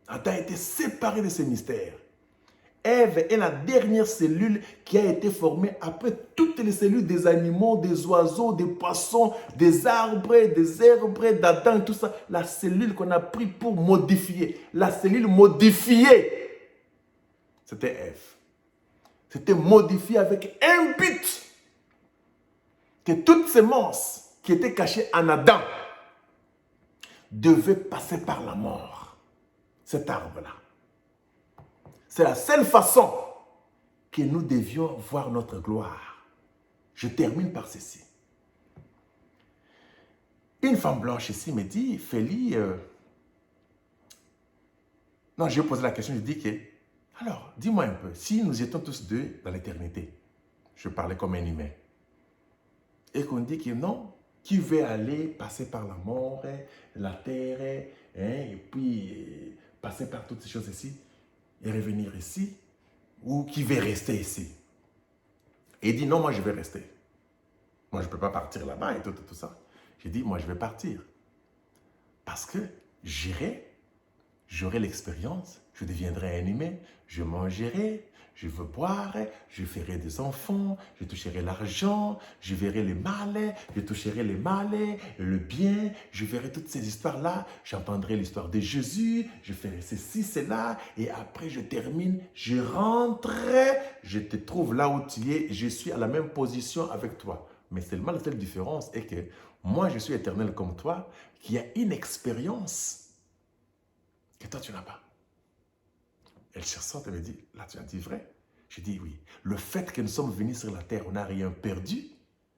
Adam était séparé de ses mystères. Ève est la dernière cellule qui a été formée après toutes les cellules des animaux, des oiseaux, des poissons, des arbres, des herbes, d'Adam, tout ça. La cellule qu'on a pris pour modifier. La cellule modifiée, c'était Ève. C'était modifié avec un but. Que toute sémence qui était cachée en Adam devait passer par la mort. Cet arbre-là. C'est la seule façon que nous devions voir notre gloire. Je termine par ceci. Une femme blanche ici me dit, Feli, non, je vais poser la question, je dis que, alors, dis-moi un peu, si nous étions tous deux dans l'éternité, je parlais comme un humain, et qu'on dit que non, qui veut aller passer par la mort, la terre, et puis passer par toutes ces choses ici, et revenir ici, ou qui veut rester ici. Et il dit, non, moi je vais rester. Moi je ne peux pas partir là-bas et tout ça. J'ai dit, moi je vais partir. Parce que j'aurai l'expérience, je deviendrai un humain, je mangerai, je veux boire, je ferai des enfants, je toucherai l'argent, je verrai le mal, je toucherai le mal, le bien, je verrai toutes ces histoires-là, j'entendrai l'histoire de Jésus, je ferai ceci, cela, et après je termine, je rentrerai, je te trouve là où tu es, je suis à la même position avec toi. Mais seulement la seule différence est que moi je suis éternel comme toi, qui a une expérience que toi tu n'as pas. Elle sort et me dit, là tu as dit vrai. Je dis oui. Le fait que nous sommes venus sur la terre, on n'a rien perdu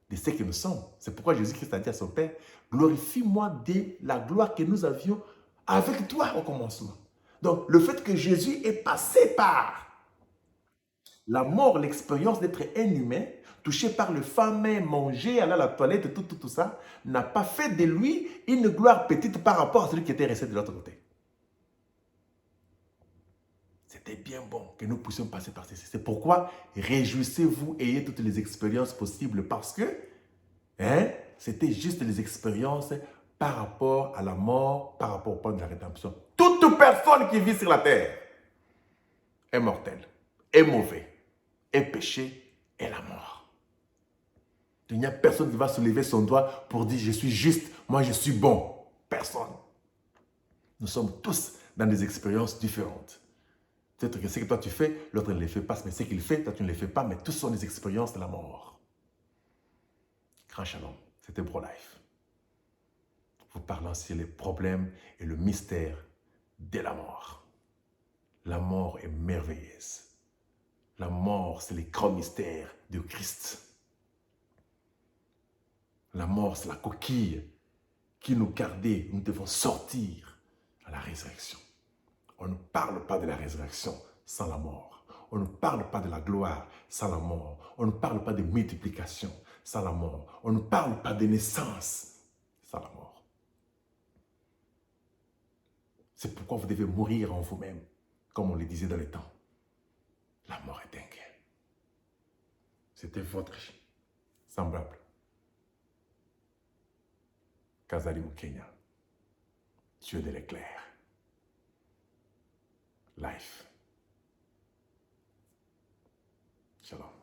de ce que nous sommes. C'est pourquoi Jésus-Christ a dit à son Père, glorifie-moi de la gloire que nous avions avec toi au commencement. Donc le fait que Jésus est passé par la mort, l'expérience d'être un humain, touché par le famine, manger, aller à la toilette, tout ça, n'a pas fait de lui une gloire petite par rapport à celui qui était resté de l'autre côté. C'était bien bon que nous puissions passer par ceci. C'est pourquoi réjouissez-vous, ayez toutes les expériences possibles parce que c'était juste les expériences par rapport à la mort, par rapport au point de la rédemption. Toute personne qui vit sur la terre est mortelle, est mauvais, est péché, est la mort. Il n'y a personne qui va se lever son doigt pour dire je suis juste, moi je suis bon. Personne. Nous sommes tous dans des expériences différentes. Peut-être que ce que toi tu fais, l'autre ne le fait pas, mais ce qu'il fait, toi tu ne le fais pas, mais tous sont des expériences de la mort. Grand shalom, c'était Pro-Life. Vous parlons sur les problèmes et le mystère de la mort. La mort est merveilleuse. La mort, c'est le grand mystère de Christ. La mort, c'est la coquille qui nous gardait. Nous devons sortir à la résurrection. On ne parle pas de la résurrection sans la mort. On ne parle pas de la gloire sans la mort. On ne parle pas de multiplication sans la mort. On ne parle pas de naissance sans la mort. C'est pourquoi vous devez mourir en vous-même, comme on le disait dans le temps. La mort est dingue. C'était votre semblable. Kazali Mukenya, Dieu de l'éclair. Life. Shalom.